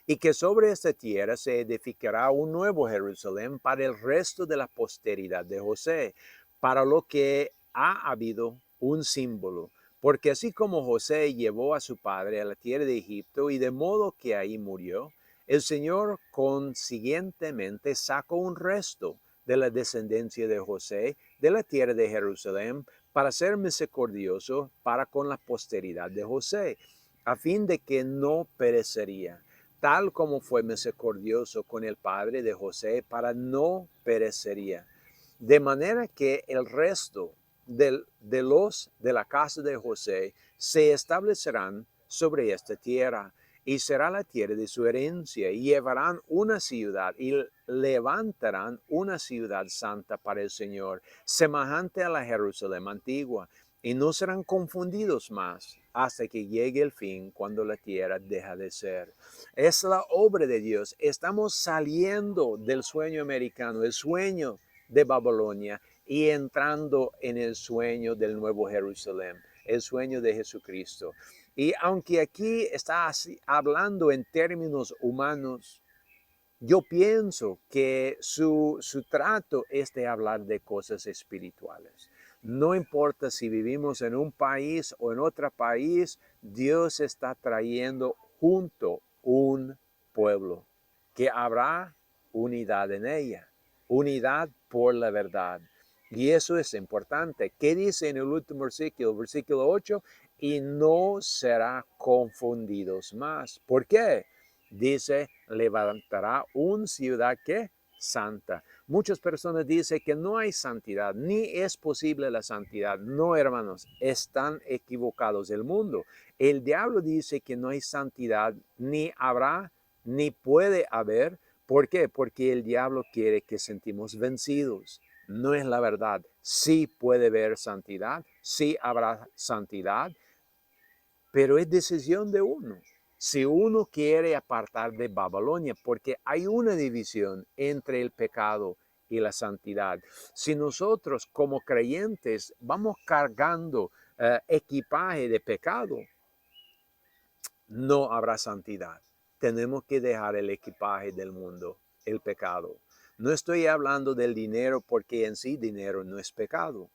Y que sobre esta tierra se edificará un nuevo Jerusalén para el resto de la posteridad de José, para lo que ha habido un símbolo. Porque así como José llevó a su padre a la tierra de Egipto y de modo que ahí murió, el Señor consiguientemente sacó un resto de la descendencia de José de la tierra de Jerusalén para ser misericordioso para con la posteridad de José, a fin de que no perecería, tal como fue misericordioso con el padre de José, para no perecería. De manera que el resto de la casa de José se establecerán sobre esta tierra, y será la tierra de su herencia, y llevarán una ciudad, y levantarán una ciudad santa para el Señor, semejante a la Jerusalén antigua, y no serán confundidos más hasta que llegue el fin, cuando la tierra deja de ser. Es la obra de Dios. Estamos saliendo del sueño americano, el sueño de Babilonia, y entrando en el sueño del nuevo Jerusalén, el sueño de Jesucristo. Y aunque aquí está hablando en términos humanos, yo pienso que su trato es de hablar de cosas espirituales. No importa si vivimos en un país o en otro país, Dios está trayendo junto un pueblo, que habrá unidad en ella, unidad por la verdad. Y eso es importante. ¿Qué dice en el último versículo, versículo 8? Y no será confundidos más. ¿Por qué? Dice, levantará una ciudad que santa. Muchas personas dicen que no hay santidad, ni es posible la santidad. No, hermanos, están equivocados el mundo. El diablo dice que no hay santidad, ni habrá, ni puede haber. ¿Por qué? Porque el diablo quiere que sentimos vencidos. No es la verdad. Sí puede haber santidad, sí habrá santidad, pero es decisión de uno. Si uno quiere apartar de Babilonia, porque hay una división entre el pecado y la santidad. Si nosotros como creyentes vamos cargando equipaje de pecado, no habrá santidad. Tenemos que dejar el equipaje del mundo, el pecado. No estoy hablando del dinero, porque en sí dinero no es pecado.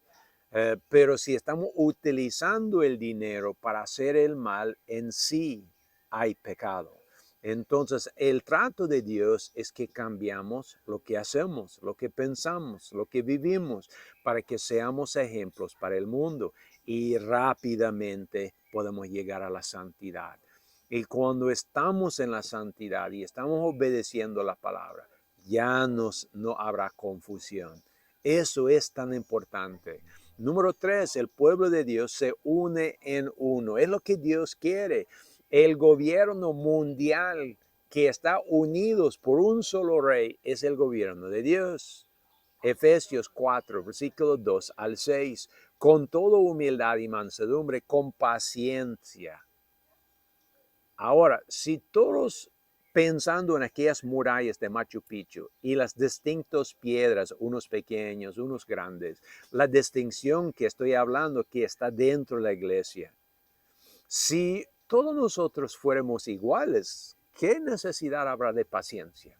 Pero si estamos utilizando el dinero para hacer el mal, en sí hay pecado. Entonces, el trato de Dios es que cambiamos lo que hacemos, lo que pensamos, lo que vivimos, para que seamos ejemplos para el mundo, y rápidamente podemos llegar a la santidad. Y cuando estamos en la santidad y estamos obedeciendo la palabra, ya no habrá confusión. Eso es tan importante. Número 3, el pueblo de Dios se une en uno. Es lo que Dios quiere. El gobierno mundial que está unidos por un solo rey es el gobierno de Dios. Efesios 4, versículos 2 al 6. Con toda humildad y mansedumbre, con paciencia. Ahora, si todos, pensando en aquellas murallas de Machu Picchu y las distintas piedras, unos pequeños, unos grandes, la distinción que estoy hablando que está dentro de la iglesia, si todos nosotros fuéramos iguales, ¿qué necesidad habrá de paciencia?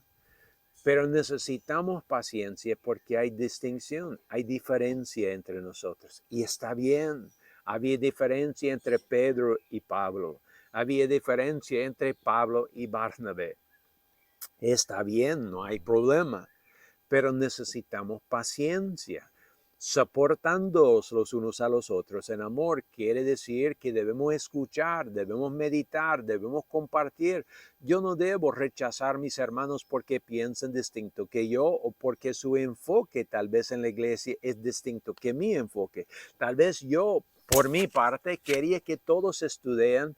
Pero necesitamos paciencia porque hay distinción, hay diferencia entre nosotros. Y está bien. Había diferencia entre Pedro y Pablo. Había diferencia entre Pablo y Bernabé. Está bien, no hay problema. Pero necesitamos paciencia. Soportándoos los unos a los otros en amor quiere decir que debemos escuchar, debemos meditar, debemos compartir. Yo no debo rechazar a mis hermanos porque piensan distinto que yo, o porque su enfoque tal vez en la iglesia es distinto que mi enfoque. Tal vez yo, por mi parte, quería que todos estudien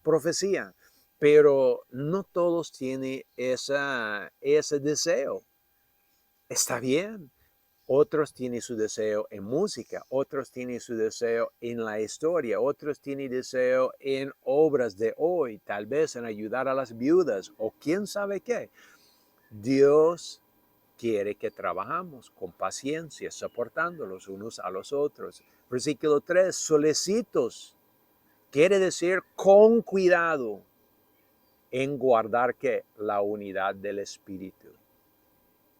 profecía, pero no todos tienen ese deseo. Está bien. Otros tienen su deseo en música, otros tienen su deseo en la historia, otros tienen deseo en obras de hoy, tal vez en ayudar a las viudas o quién sabe qué. Dios quiere que trabajamos con paciencia, soportando los unos a los otros, Versículo 3, solicitos, quiere decir con cuidado en guardar que la unidad del Espíritu.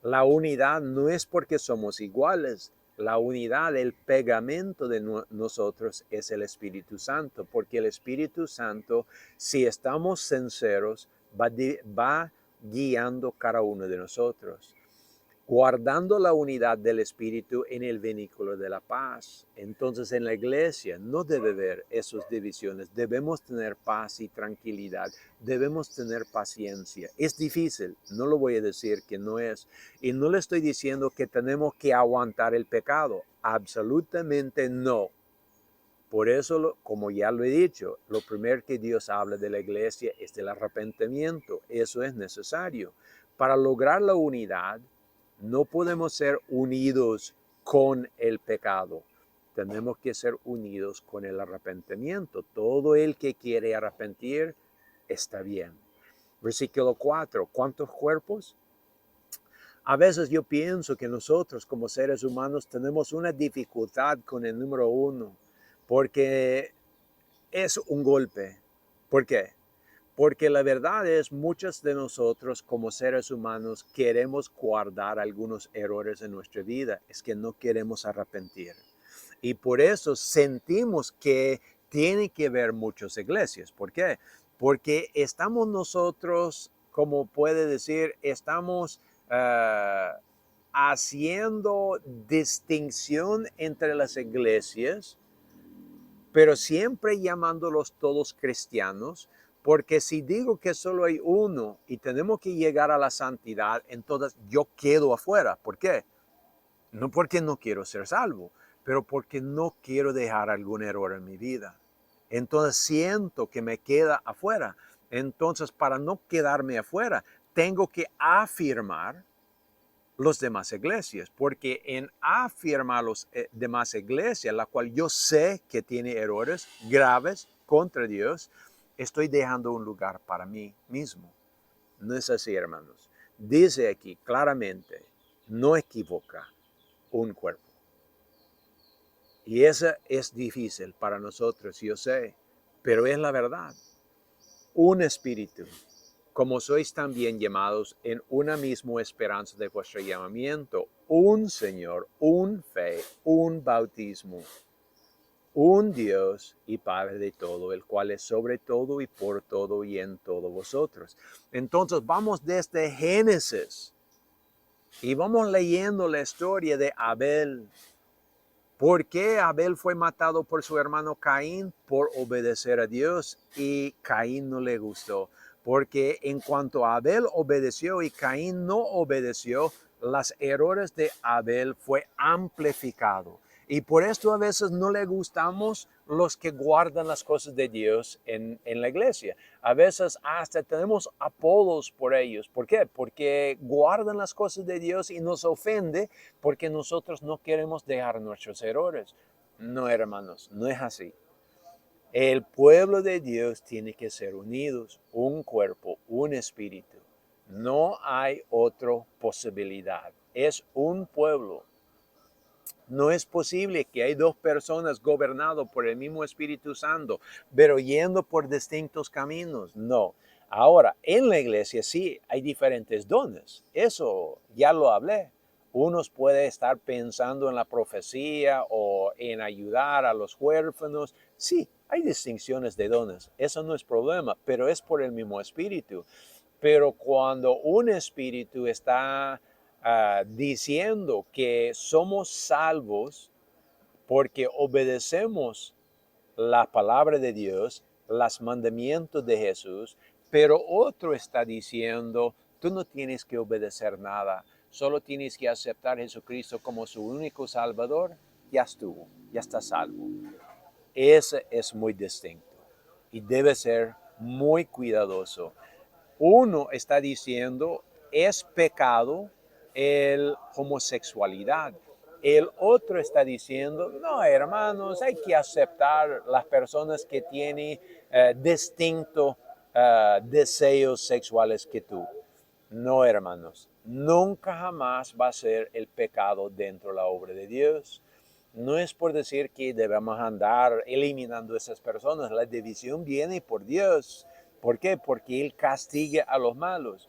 La unidad no es porque somos iguales. La unidad, el pegamento de nosotros es el Espíritu Santo, porque el Espíritu Santo, si estamos sinceros, va guiando cada uno de nosotros, guardando la unidad del Espíritu en el vínculo de la paz. Entonces en la iglesia no debe haber esas divisiones, debemos tener paz y tranquilidad, debemos tener paciencia. Es difícil, no lo voy a decir que no es, y no le estoy diciendo que tenemos que aguantar el pecado, absolutamente no. Por eso, como ya lo he dicho, lo primero que Dios habla de la iglesia es del arrepentimiento. Eso es necesario. Para lograr la unidad, no podemos ser unidos con el pecado. Tenemos que ser unidos con el arrepentimiento. Todo el que quiere arrepentir está bien. Versículo 4. ¿Cuántos cuerpos? A veces yo pienso que nosotros como seres humanos tenemos una dificultad con el número 1 porque es un golpe. ¿Por qué? Porque la verdad es, muchos de nosotros como seres humanos queremos guardar algunos errores en nuestra vida. Es que no queremos arrepentir. Y por eso sentimos que tiene que haber muchas iglesias. ¿Por qué? Porque estamos nosotros, como puede decir, estamos haciendo distinción entre las iglesias, pero siempre llamándolos todos cristianos, porque si digo que solo hay uno y tenemos que llegar a la santidad, entonces yo quedo afuera. ¿Por qué? No porque no quiero ser salvo, pero porque no quiero dejar algún error en mi vida. Entonces siento que me queda afuera. Entonces, para no quedarme afuera, tengo que afirmar los demás iglesias, porque en afirmar los demás iglesias, la cual yo sé que tiene errores graves contra Dios, estoy dejando un lugar para mí mismo. No es así, hermanos. Dice aquí claramente, no equivoca un cuerpo. Y eso es difícil para nosotros, yo sé, pero es la verdad. Un espíritu, como sois también llamados en una misma esperanza de vuestro llamamiento, un Señor, un fe, un bautismo, un Dios y Padre de todo, el cual es sobre todo y por todo y en todos vosotros. Entonces vamos desde Génesis y vamos leyendo la historia de Abel. ¿Por qué Abel fue matado por su hermano Caín? Por obedecer a Dios, y Caín no le gustó. Porque en cuanto Abel obedeció y Caín no obedeció, los errores de Abel fue amplificado. Y por esto a veces no le gustamos los que guardan las cosas de Dios en la iglesia. A veces hasta tenemos apodos por ellos. ¿Por qué? Porque guardan las cosas de Dios y nos ofende porque nosotros no queremos dejar nuestros errores. No, hermanos, no es así. El pueblo de Dios tiene que ser unidos, un cuerpo, un espíritu. No hay otra posibilidad. Es un pueblo. No es posible que hay dos personas gobernadas por el mismo Espíritu Santo, pero yendo por distintos caminos. No. Ahora, en la iglesia sí hay diferentes dones. Eso ya lo hablé. Unos pueden estar pensando en la profecía o en ayudar a los huérfanos. Sí, hay distinciones de dones. Eso no es problema, pero es por el mismo Espíritu. Pero cuando un espíritu está diciendo que somos salvos porque obedecemos la palabra de Dios, los mandamientos de Jesús, pero otro está diciendo, tú no tienes que obedecer nada, solo tienes que aceptar a Jesucristo como su único Salvador, ya estuvo, ya está salvo. Ese es muy distinto y debe ser muy cuidadoso. Uno está diciendo, es pecado el homosexualidad. El otro está diciendo, no, hermanos, hay que aceptar las personas que tienen distintos deseos sexuales que tú. No, hermanos, nunca jamás va a ser el pecado dentro de la obra de Dios. No es por decir que debemos andar eliminando esas personas. La división viene por Dios. ¿Por qué? Porque Él castiga a los malos.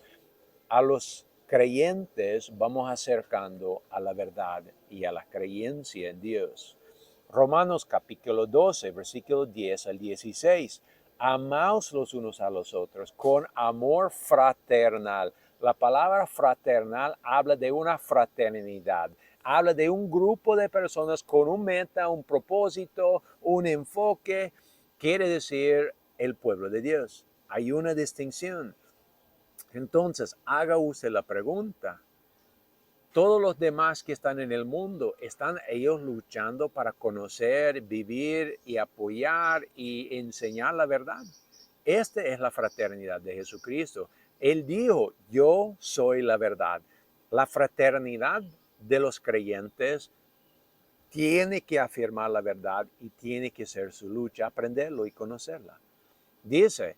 A los creyentes vamos acercando a la verdad y a la creencia en Dios. Romanos capítulo 12, versículo 10 al 16. Amaos los unos a los otros con amor fraternal. La palabra fraternal habla de una fraternidad. Habla de un grupo de personas con un meta, un propósito, un enfoque. Quiere decir el pueblo de Dios. Hay una distinción. Entonces, haga usted la pregunta. Todos los demás que están en el mundo, ¿están ellos luchando para conocer, vivir y apoyar y enseñar la verdad? Esta es la fraternidad de Jesucristo. Él dijo, yo soy la verdad. La fraternidad de los creyentes tiene que afirmar la verdad y tiene que ser su lucha, aprenderlo y conocerla. Dice,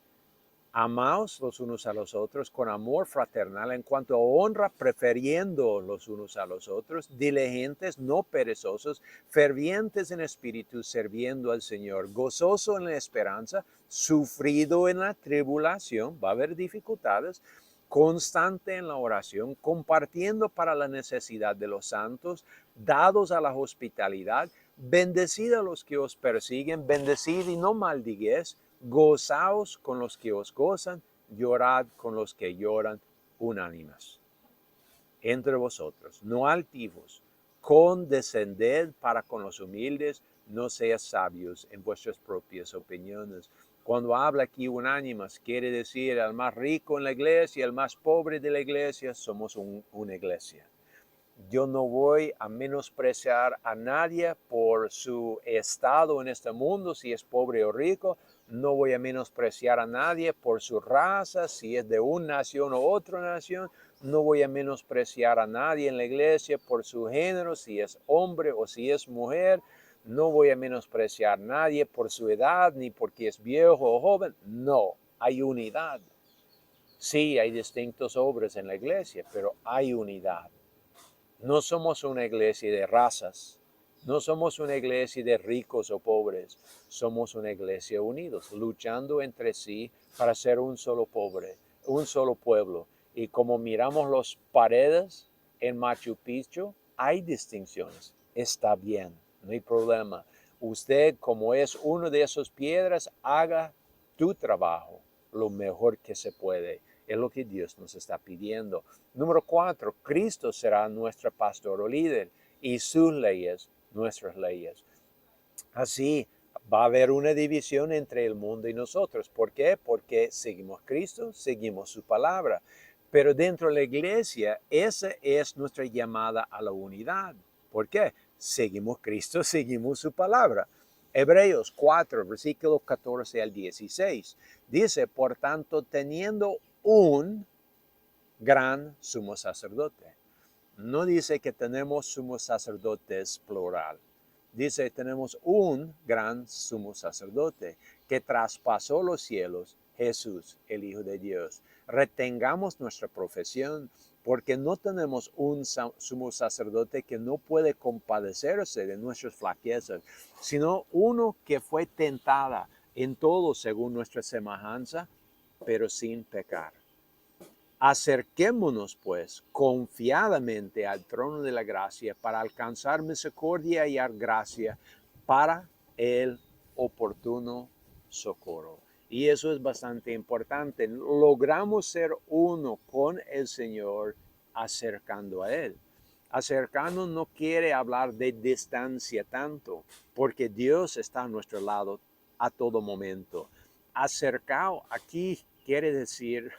amaos los unos a los otros con amor fraternal en cuanto a honra, prefiriendo los unos a los otros, diligentes, no perezosos, fervientes en espíritu, sirviendo al Señor, gozoso en la esperanza, sufrido en la tribulación, va a haber dificultades, constante en la oración, compartiendo para la necesidad de los santos, dados a la hospitalidad, bendecid a los que os persiguen, bendecid y no maldigues, gozaos con los que os gozan, llorad con los que lloran, unánimes. Entre vosotros, no altivos, condescended para con los humildes, no seas sabios en vuestras propias opiniones. Cuando habla aquí unánimes, quiere decir el más rico en la iglesia, el más pobre de la iglesia, somos una iglesia. Yo no voy a menospreciar a nadie por su estado en este mundo, si es pobre o rico. No voy a menospreciar a nadie por su raza, si es de una nación o otra nación. No voy a menospreciar a nadie en la iglesia por su género, si es hombre o si es mujer. No voy a menospreciar a nadie por su edad, ni porque es viejo o joven. No, hay unidad. Sí, hay distintos hombres en la iglesia, pero hay unidad. No somos una iglesia de razas, no somos una iglesia de ricos o pobres, somos una iglesia unidos, luchando entre sí para ser un solo pobre, un solo pueblo. Y como miramos las paredes en Machu Picchu, hay distinciones, está bien, no hay problema. Usted, como es uno de esas piedras, haga tu trabajo lo mejor que se puede. Es lo que Dios nos está pidiendo. Número 4, Cristo será nuestro pastor o líder y sus leyes, nuestras leyes. Así va a haber una división entre el mundo y nosotros. ¿Por qué? Porque seguimos Cristo, seguimos su palabra. Pero dentro de la iglesia, esa es nuestra llamada a la unidad. ¿Por qué? Seguimos Cristo, seguimos su palabra. Hebreos 4, versículos 14 al 16. Dice, por tanto, teniendo un gran sumo sacerdote. No dice que tenemos sumos sacerdotes plural. Dice, tenemos un gran sumo sacerdote que traspasó los cielos, Jesús, el Hijo de Dios. Retengamos nuestra profesión, porque no tenemos un sumo sacerdote que no puede compadecerse de nuestras flaquezas, sino uno que fue tentada en todo según nuestra semejanza, pero sin pecar. Acerquémonos, pues, confiadamente al trono de la gracia para alcanzar misericordia y hallar gracia para el oportuno socorro. Y eso es bastante importante. Logramos ser uno con el Señor acercando a Él. Acercarnos no quiere hablar de distancia tanto, porque Dios está a nuestro lado a todo momento. Acercado aquí quiere decir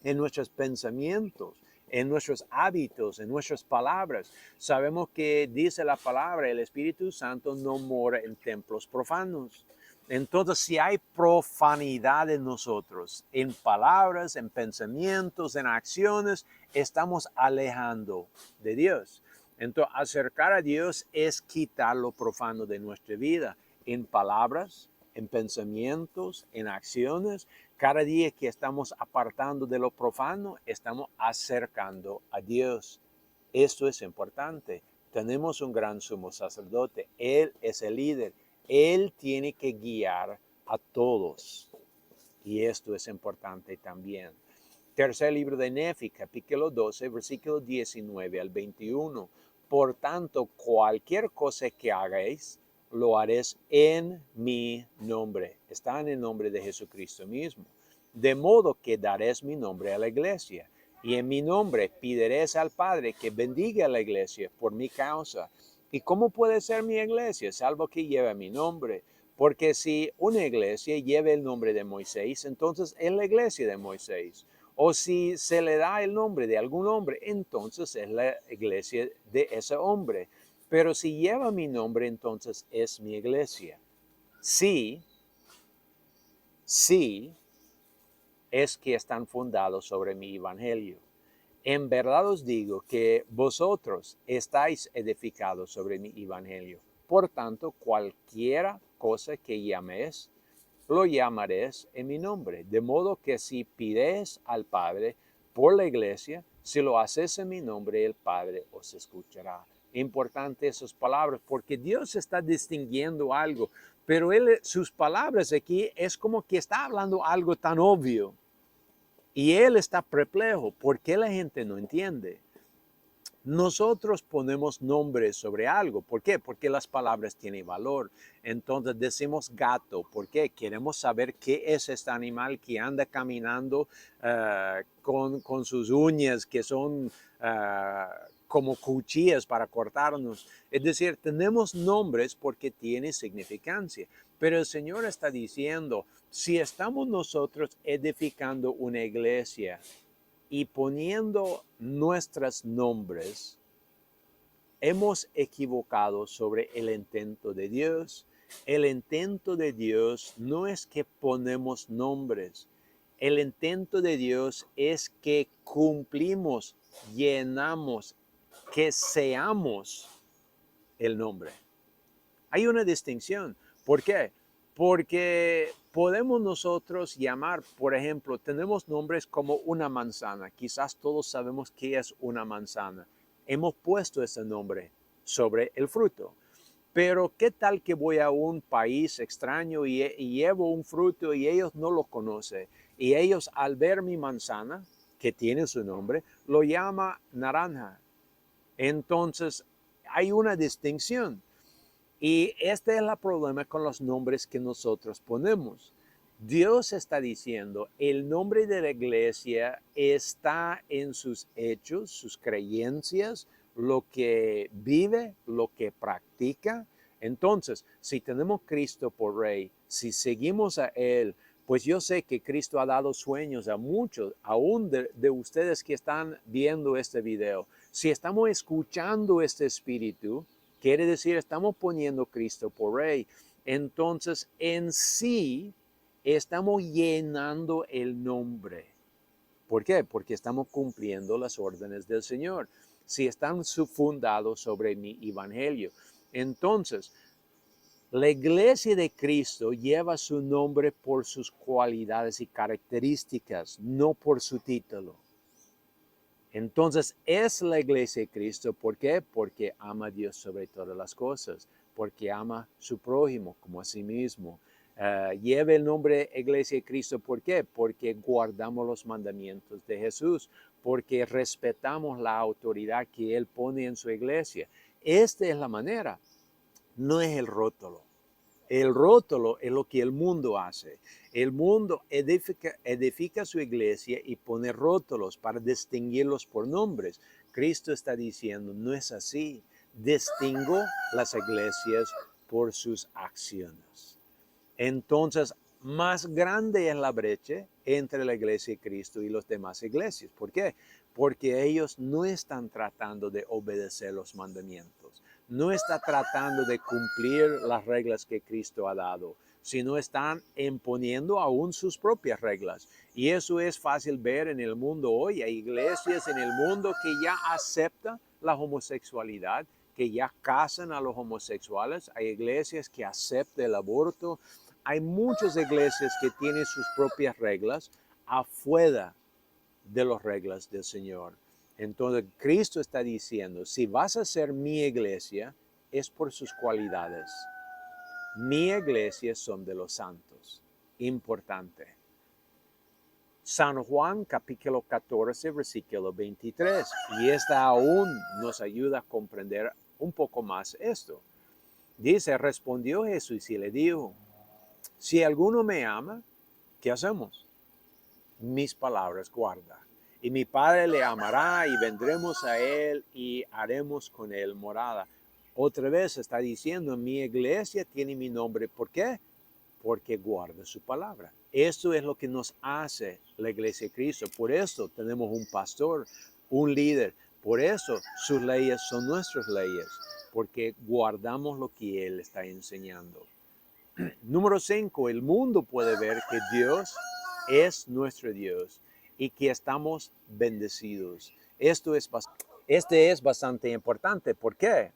en nuestros pensamientos, en nuestros hábitos, en nuestras palabras. Sabemos que dice la palabra, el Espíritu Santo no mora en templos profanos. Entonces, si hay profanidad en nosotros, en palabras, en pensamientos, en acciones, estamos alejando de Dios. Entonces, acercar a Dios es quitar lo profano de nuestra vida, en palabras, en pensamientos, en acciones. Cada día que estamos apartando de lo profano, estamos acercando a Dios. Esto es importante. Tenemos un gran sumo sacerdote. Él es el líder. Él tiene que guiar a todos. Y esto es importante también. Tercer libro de Nefi, capítulo 12, versículo 19 al 21. Por tanto, cualquier cosa que hagáis, lo haréis en mi nombre. Está en el nombre de Jesucristo mismo. De modo que daréis mi nombre a la iglesia. Y en mi nombre pediréis al Padre que bendiga a la iglesia por mi causa. ¿Y cómo puede ser mi iglesia? Salvo que lleve mi nombre. Porque si una iglesia lleva el nombre de Moisés, entonces es la iglesia de Moisés. O si se le da el nombre de algún hombre, entonces es la iglesia de ese hombre. Pero si lleva mi nombre, entonces es mi iglesia. Sí, sí, es que están fundados sobre mi evangelio. En verdad os digo que vosotros estáis edificados sobre mi evangelio. Por tanto, cualquiera cosa que llaméis, lo llamaréis en mi nombre. De modo que si pidéis al Padre por la iglesia, si lo haces en mi nombre, el Padre os escuchará. Importante esas palabras, porque Dios está distinguiendo algo, pero sus palabras aquí es como que está hablando algo tan obvio. Y Él está perplejo. ¿Por qué la gente no entiende? Nosotros ponemos nombres sobre algo. ¿Por qué? Porque las palabras tienen valor. Entonces decimos gato. ¿Por qué? Queremos saber qué es este animal que anda caminando con sus uñas que son como cuchillas para cortarnos. Es decir, tenemos nombres porque tiene significancia. Pero el Señor está diciendo, si estamos nosotros edificando una iglesia y poniendo nuestros nombres, hemos equivocado sobre el intento de Dios. El intento de Dios no es que ponemos nombres. El intento de Dios es que cumplimos, llenamos, que seamos el nombre. Hay una distinción. ¿Por qué? Porque podemos nosotros llamar, por ejemplo, tenemos nombres como una manzana. Quizás todos sabemos qué es una manzana. Hemos puesto ese nombre sobre el fruto. Pero ¿qué tal que voy a un país extraño y llevo un fruto y ellos no lo conocen? Y ellos al ver mi manzana, que tiene su nombre, lo llama naranja. Entonces, hay una distinción. Y este es el problema con los nombres que nosotros ponemos. Dios está diciendo, el nombre de la iglesia está en sus hechos, sus creencias, lo que vive, lo que practica. Entonces, si tenemos Cristo por Rey, si seguimos a Él, pues yo sé que Cristo ha dado sueños a muchos, aún de ustedes que están viendo este video. Si estamos escuchando este espíritu, quiere decir, estamos poniendo Cristo por Rey. Entonces, en sí, estamos llenando el nombre. ¿Por qué? Porque estamos cumpliendo las órdenes del Señor. Si están fundados sobre mi evangelio. Entonces, la iglesia de Cristo lleva su nombre por sus cualidades y características, no por su título. Entonces es la iglesia de Cristo. ¿Por qué? Porque ama a Dios sobre todas las cosas, porque ama a su prójimo como a sí mismo. Lleva el nombre iglesia de Cristo. ¿Por qué? Porque guardamos los mandamientos de Jesús, porque respetamos la autoridad que Él pone en su iglesia. Esta es la manera, no es el rótulo. El rótulo es lo que el mundo hace. El mundo edifica su iglesia y pone rótulos para distinguirlos por nombres. Cristo está diciendo, no es así. Distingo las iglesias por sus acciones. Entonces, más grande es la brecha entre la iglesia de Cristo y las demás iglesias. ¿Por qué? Porque ellos no están tratando de obedecer los mandamientos. No está tratando de cumplir las reglas que Cristo ha dado, sino están imponiendo aún sus propias reglas. Y eso es fácil ver en el mundo hoy. Hay iglesias en el mundo que ya aceptan la homosexualidad, que ya casan a los homosexuales. Hay iglesias que aceptan el aborto. Hay muchas iglesias que tienen sus propias reglas afuera de las reglas del Señor. Entonces Cristo está diciendo, si vas a ser mi iglesia, es por sus cualidades. Mi iglesia son de los santos. Importante. San Juan capítulo 14, versículo 23. Y esta aún nos ayuda a comprender un poco más esto. Dice, respondió Jesús y le dijo, si alguno me ama, ¿qué hacemos? Mis palabras guarda. Y mi Padre le amará y vendremos a él y haremos con él morada. Otra vez está diciendo, mi iglesia tiene mi nombre. ¿Por qué? Porque guarda su palabra. Esto es lo que nos hace la iglesia de Cristo. Por eso tenemos un pastor, un líder. Por eso sus leyes son nuestras leyes. Porque guardamos lo que Él está enseñando. Número 5, el mundo puede ver que Dios es nuestro Dios y que estamos bendecidos. Este es bastante importante. ¿Por qué?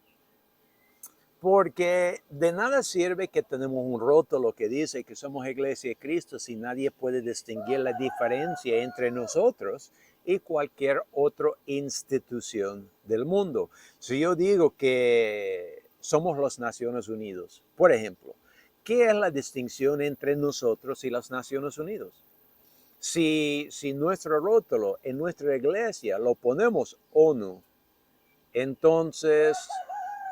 Porque de nada sirve que tenemos un rótulo que dice que somos iglesia de Cristo si nadie puede distinguir la diferencia entre nosotros y cualquier otra institución del mundo. Si yo digo que somos las Naciones Unidas, por ejemplo, ¿qué es la distinción entre nosotros y las Naciones Unidas? Si nuestro rótulo en nuestra iglesia lo ponemos ONU, entonces,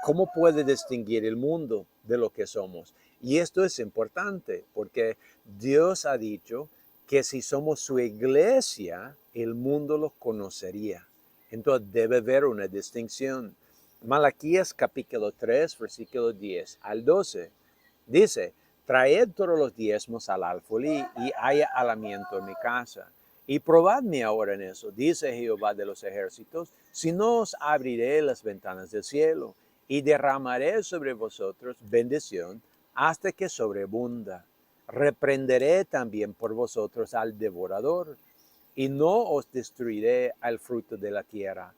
¿cómo puede distinguir el mundo de lo que somos? Y esto es importante porque Dios ha dicho que si somos su iglesia, el mundo los conocería. Entonces debe haber una distinción. Malaquías capítulo 3, versículo 10 al 12. Dice, traed todos los diezmos al alfolí y haya alamiento en mi casa. Y probadme ahora en eso, dice Jehová de los ejércitos, si no os abriré las ventanas del cielo y derramaré sobre vosotros bendición hasta que sobreabunda. Reprenderé también por vosotros al devorador y no os destruiré al fruto de la tierra.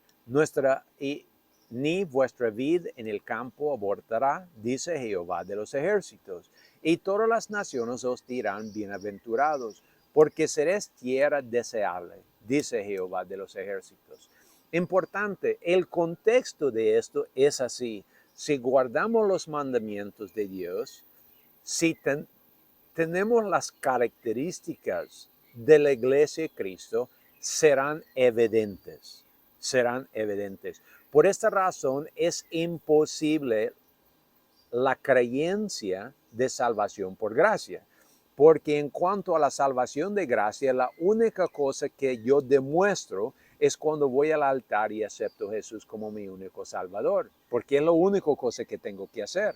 Ni vuestra vid en el campo abortará, dice Jehová de los ejércitos. Y todas las naciones os dirán bienaventurados, porque seréis tierra deseable, dice Jehová de los ejércitos. Importante, el contexto de esto es así. Si guardamos los mandamientos de Dios, si tenemos las características de la iglesia de Cristo, serán evidentes. Serán evidentes. Por esta razón es imposible la creencia de salvación por gracia. Porque en cuanto a la salvación de gracia, la única cosa que yo demuestro es cuando voy al altar y acepto a Jesús como mi único Salvador. Porque es la única cosa que tengo que hacer.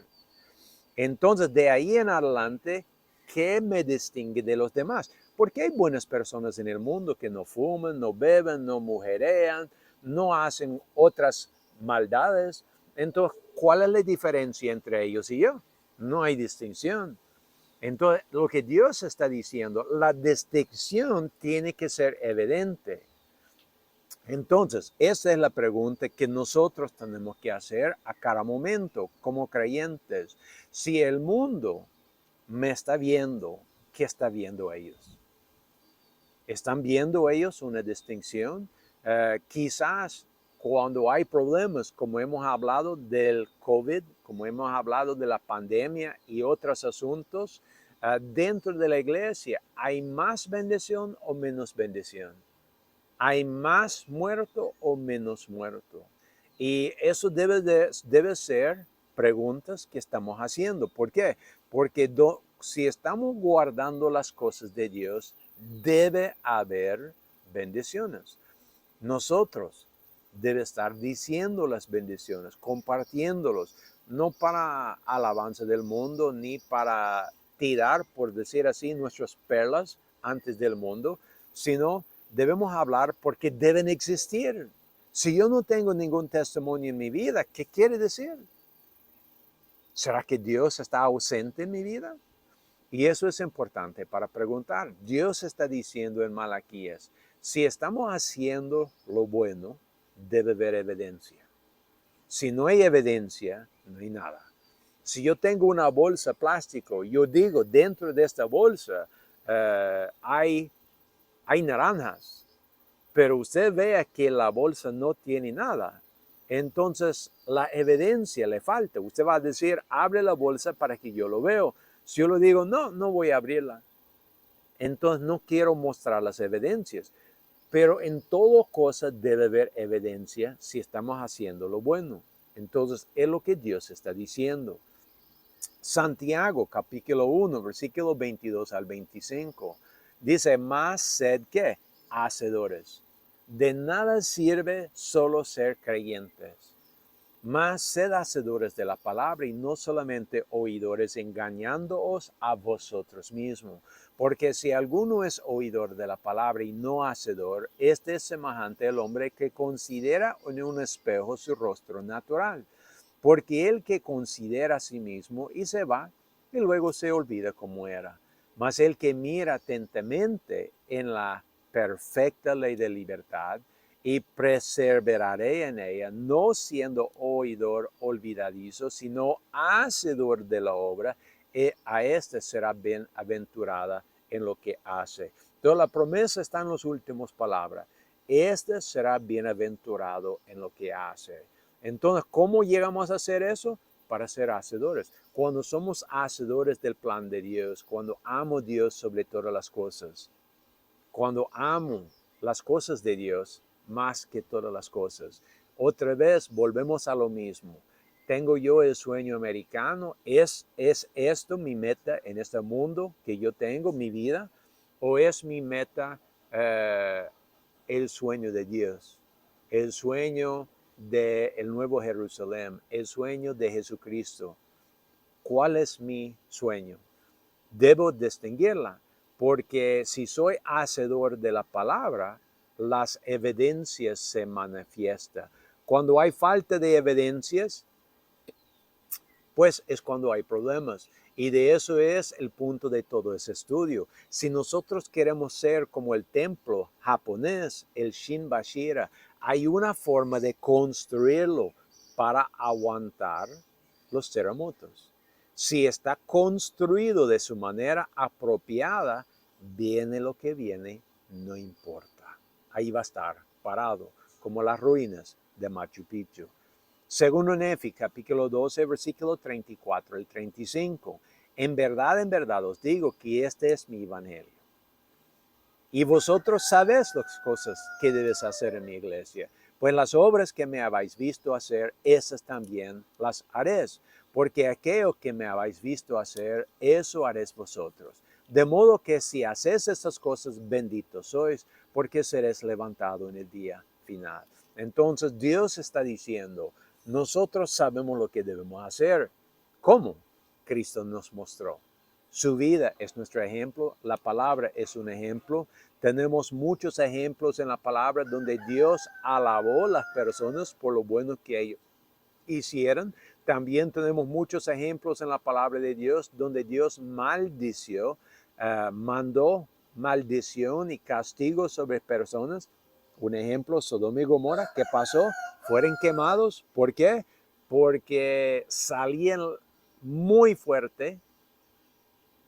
Entonces, de ahí en adelante, ¿qué me distingue de los demás? Porque hay buenas personas en el mundo que no fuman, no beben, no mujerean, no hacen otras maldades. Entonces, ¿cuál es la diferencia entre ellos y yo? No hay distinción. Entonces, lo que Dios está diciendo, la distinción tiene que ser evidente. Entonces, esa es la pregunta que nosotros tenemos que hacer a cada momento como creyentes. Si el mundo me está viendo, ¿qué está viendo ellos? ¿Están viendo ellos una distinción? Quizás cuando hay problemas, como hemos hablado del COVID, como hemos hablado de la pandemia y otros asuntos, dentro de la iglesia, ¿hay más bendición o menos bendición? ¿Hay más muerto o menos muerto? Y eso debe ser preguntas que estamos haciendo. ¿Por qué? Porque si estamos guardando las cosas de Dios, debe haber bendiciones. Nosotros debe estar diciendo las bendiciones, compartiéndolos, no para alabanza del mundo, ni para tirar, por decir así, nuestras perlas antes del mundo, sino debemos hablar porque deben existir. Si yo no tengo ningún testimonio en mi vida, ¿qué quiere decir? ¿Será que Dios está ausente en mi vida? Y eso es importante para preguntar. Dios está diciendo en Malaquías, si estamos haciendo lo bueno, debe haber evidencia. Si no hay evidencia, no hay nada. Si yo tengo una bolsa plástico, yo digo, dentro de esta bolsa hay naranjas. pero usted vea que la bolsa no tiene nada. Entonces la evidencia le falta. Usted va a decir, abre la bolsa para que yo lo veo. Si yo le digo, no, no voy a abrirla. Entonces no quiero mostrar las evidencias. Pero en todo cosa debe haber evidencia si estamos haciendo lo bueno. Entonces es lo que Dios está diciendo. Santiago capítulo 1, versículo 22 al 25. Dice, más sed que hacedores. De nada sirve solo ser creyentes. Más sed hacedores de la palabra y no solamente oidores, engañándoos a vosotros mismos. Porque si alguno es oidor de la palabra y no hacedor, este es semejante al hombre que considera en un espejo su rostro natural. Porque el que considera a sí mismo y se va, y luego se olvida cómo era. Mas el que mira atentamente en la perfecta ley de libertad, y perseveraré en ella, no siendo oidor olvidadizo, sino hacedor de la obra, y a éste será bienaventurada en lo que hace. Entonces la promesa está en las últimas palabras. Este será bienaventurado en lo que hace. Entonces, ¿cómo llegamos a hacer eso? Para ser hacedores. Cuando somos hacedores del plan de Dios, cuando amo a Dios sobre todas las cosas, cuando amo las cosas de Dios más que todas las cosas. Otra vez volvemos a lo mismo. ¿Tengo yo el sueño americano? ¿Es esto mi meta en este mundo que yo tengo, mi vida? ¿O es mi meta el sueño de Dios? El sueño del Nuevo Jerusalén, el sueño de Jesucristo. ¿Cuál es mi sueño? Debo distinguirla, porque si soy hacedor de la palabra, las evidencias se manifiestan. Cuando hay falta de evidencias, pues es cuando hay problemas. Y de eso es el punto de todo ese estudio. Si nosotros queremos ser como el templo japonés, el Shinbashira, hay una forma de construirlo para aguantar los terremotos. Si está construido de su manera apropiada, viene lo que viene, no importa. Ahí va a estar parado, como las ruinas de Machu Picchu. Segundo Nefi, capítulo 12, versículo 34 al 35. En verdad os digo que este es mi evangelio. Y vosotros sabéis las cosas que debes hacer en mi iglesia. Pues las obras que me habéis visto hacer, esas también las haréis. Porque aquello que me habéis visto hacer, eso haréis vosotros. De modo que si hacéis estas cosas, benditos sois, porque seréis levantado en el día final. Entonces Dios está diciendo, nosotros sabemos lo que debemos hacer. ¿Cómo? Cristo nos mostró. Su vida es nuestro ejemplo, la palabra es un ejemplo. Tenemos muchos ejemplos en la palabra donde Dios alabó a las personas por lo bueno que ellos hicieron. También tenemos muchos ejemplos en la palabra de Dios donde Dios maldició, mandó maldición y castigo sobre personas. Un ejemplo, Sodoma y Gomorra, ¿qué pasó? Fueron quemados. ¿Por qué? Porque salían muy fuerte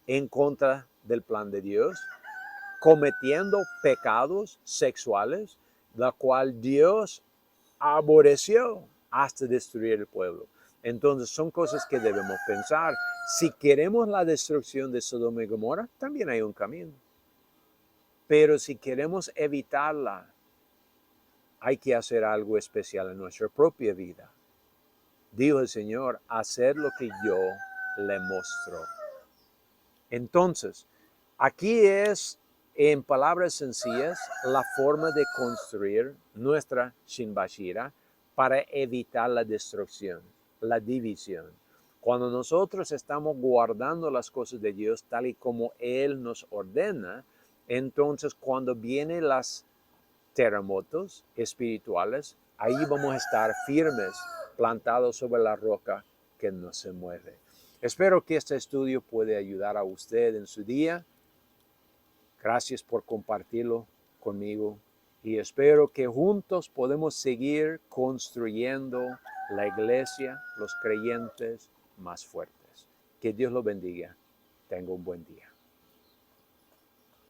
en contra del plan de Dios, cometiendo pecados sexuales, la cual Dios aborreció hasta destruir el pueblo. Entonces son cosas que debemos pensar. Si queremos la destrucción de Sodoma y Gomorra, también hay un camino. Pero si queremos evitarla, hay que hacer algo especial en nuestra propia vida. Dijo el Señor, hacer lo que yo le muestro. Entonces, aquí es, en palabras sencillas, la forma de construir nuestra Shinbashira para evitar la destrucción, la división. Cuando nosotros estamos guardando las cosas de Dios tal y como Él nos ordena, entonces cuando vienen los terremotos espirituales, ahí vamos a estar firmes, plantados sobre la roca que no se mueve. Espero que este estudio pueda ayudar a usted en su día. Gracias por compartirlo conmigo y espero que juntos podemos seguir construyendo la iglesia, los creyentes más fuertes. Que Dios lo bendiga. Tenga un buen día.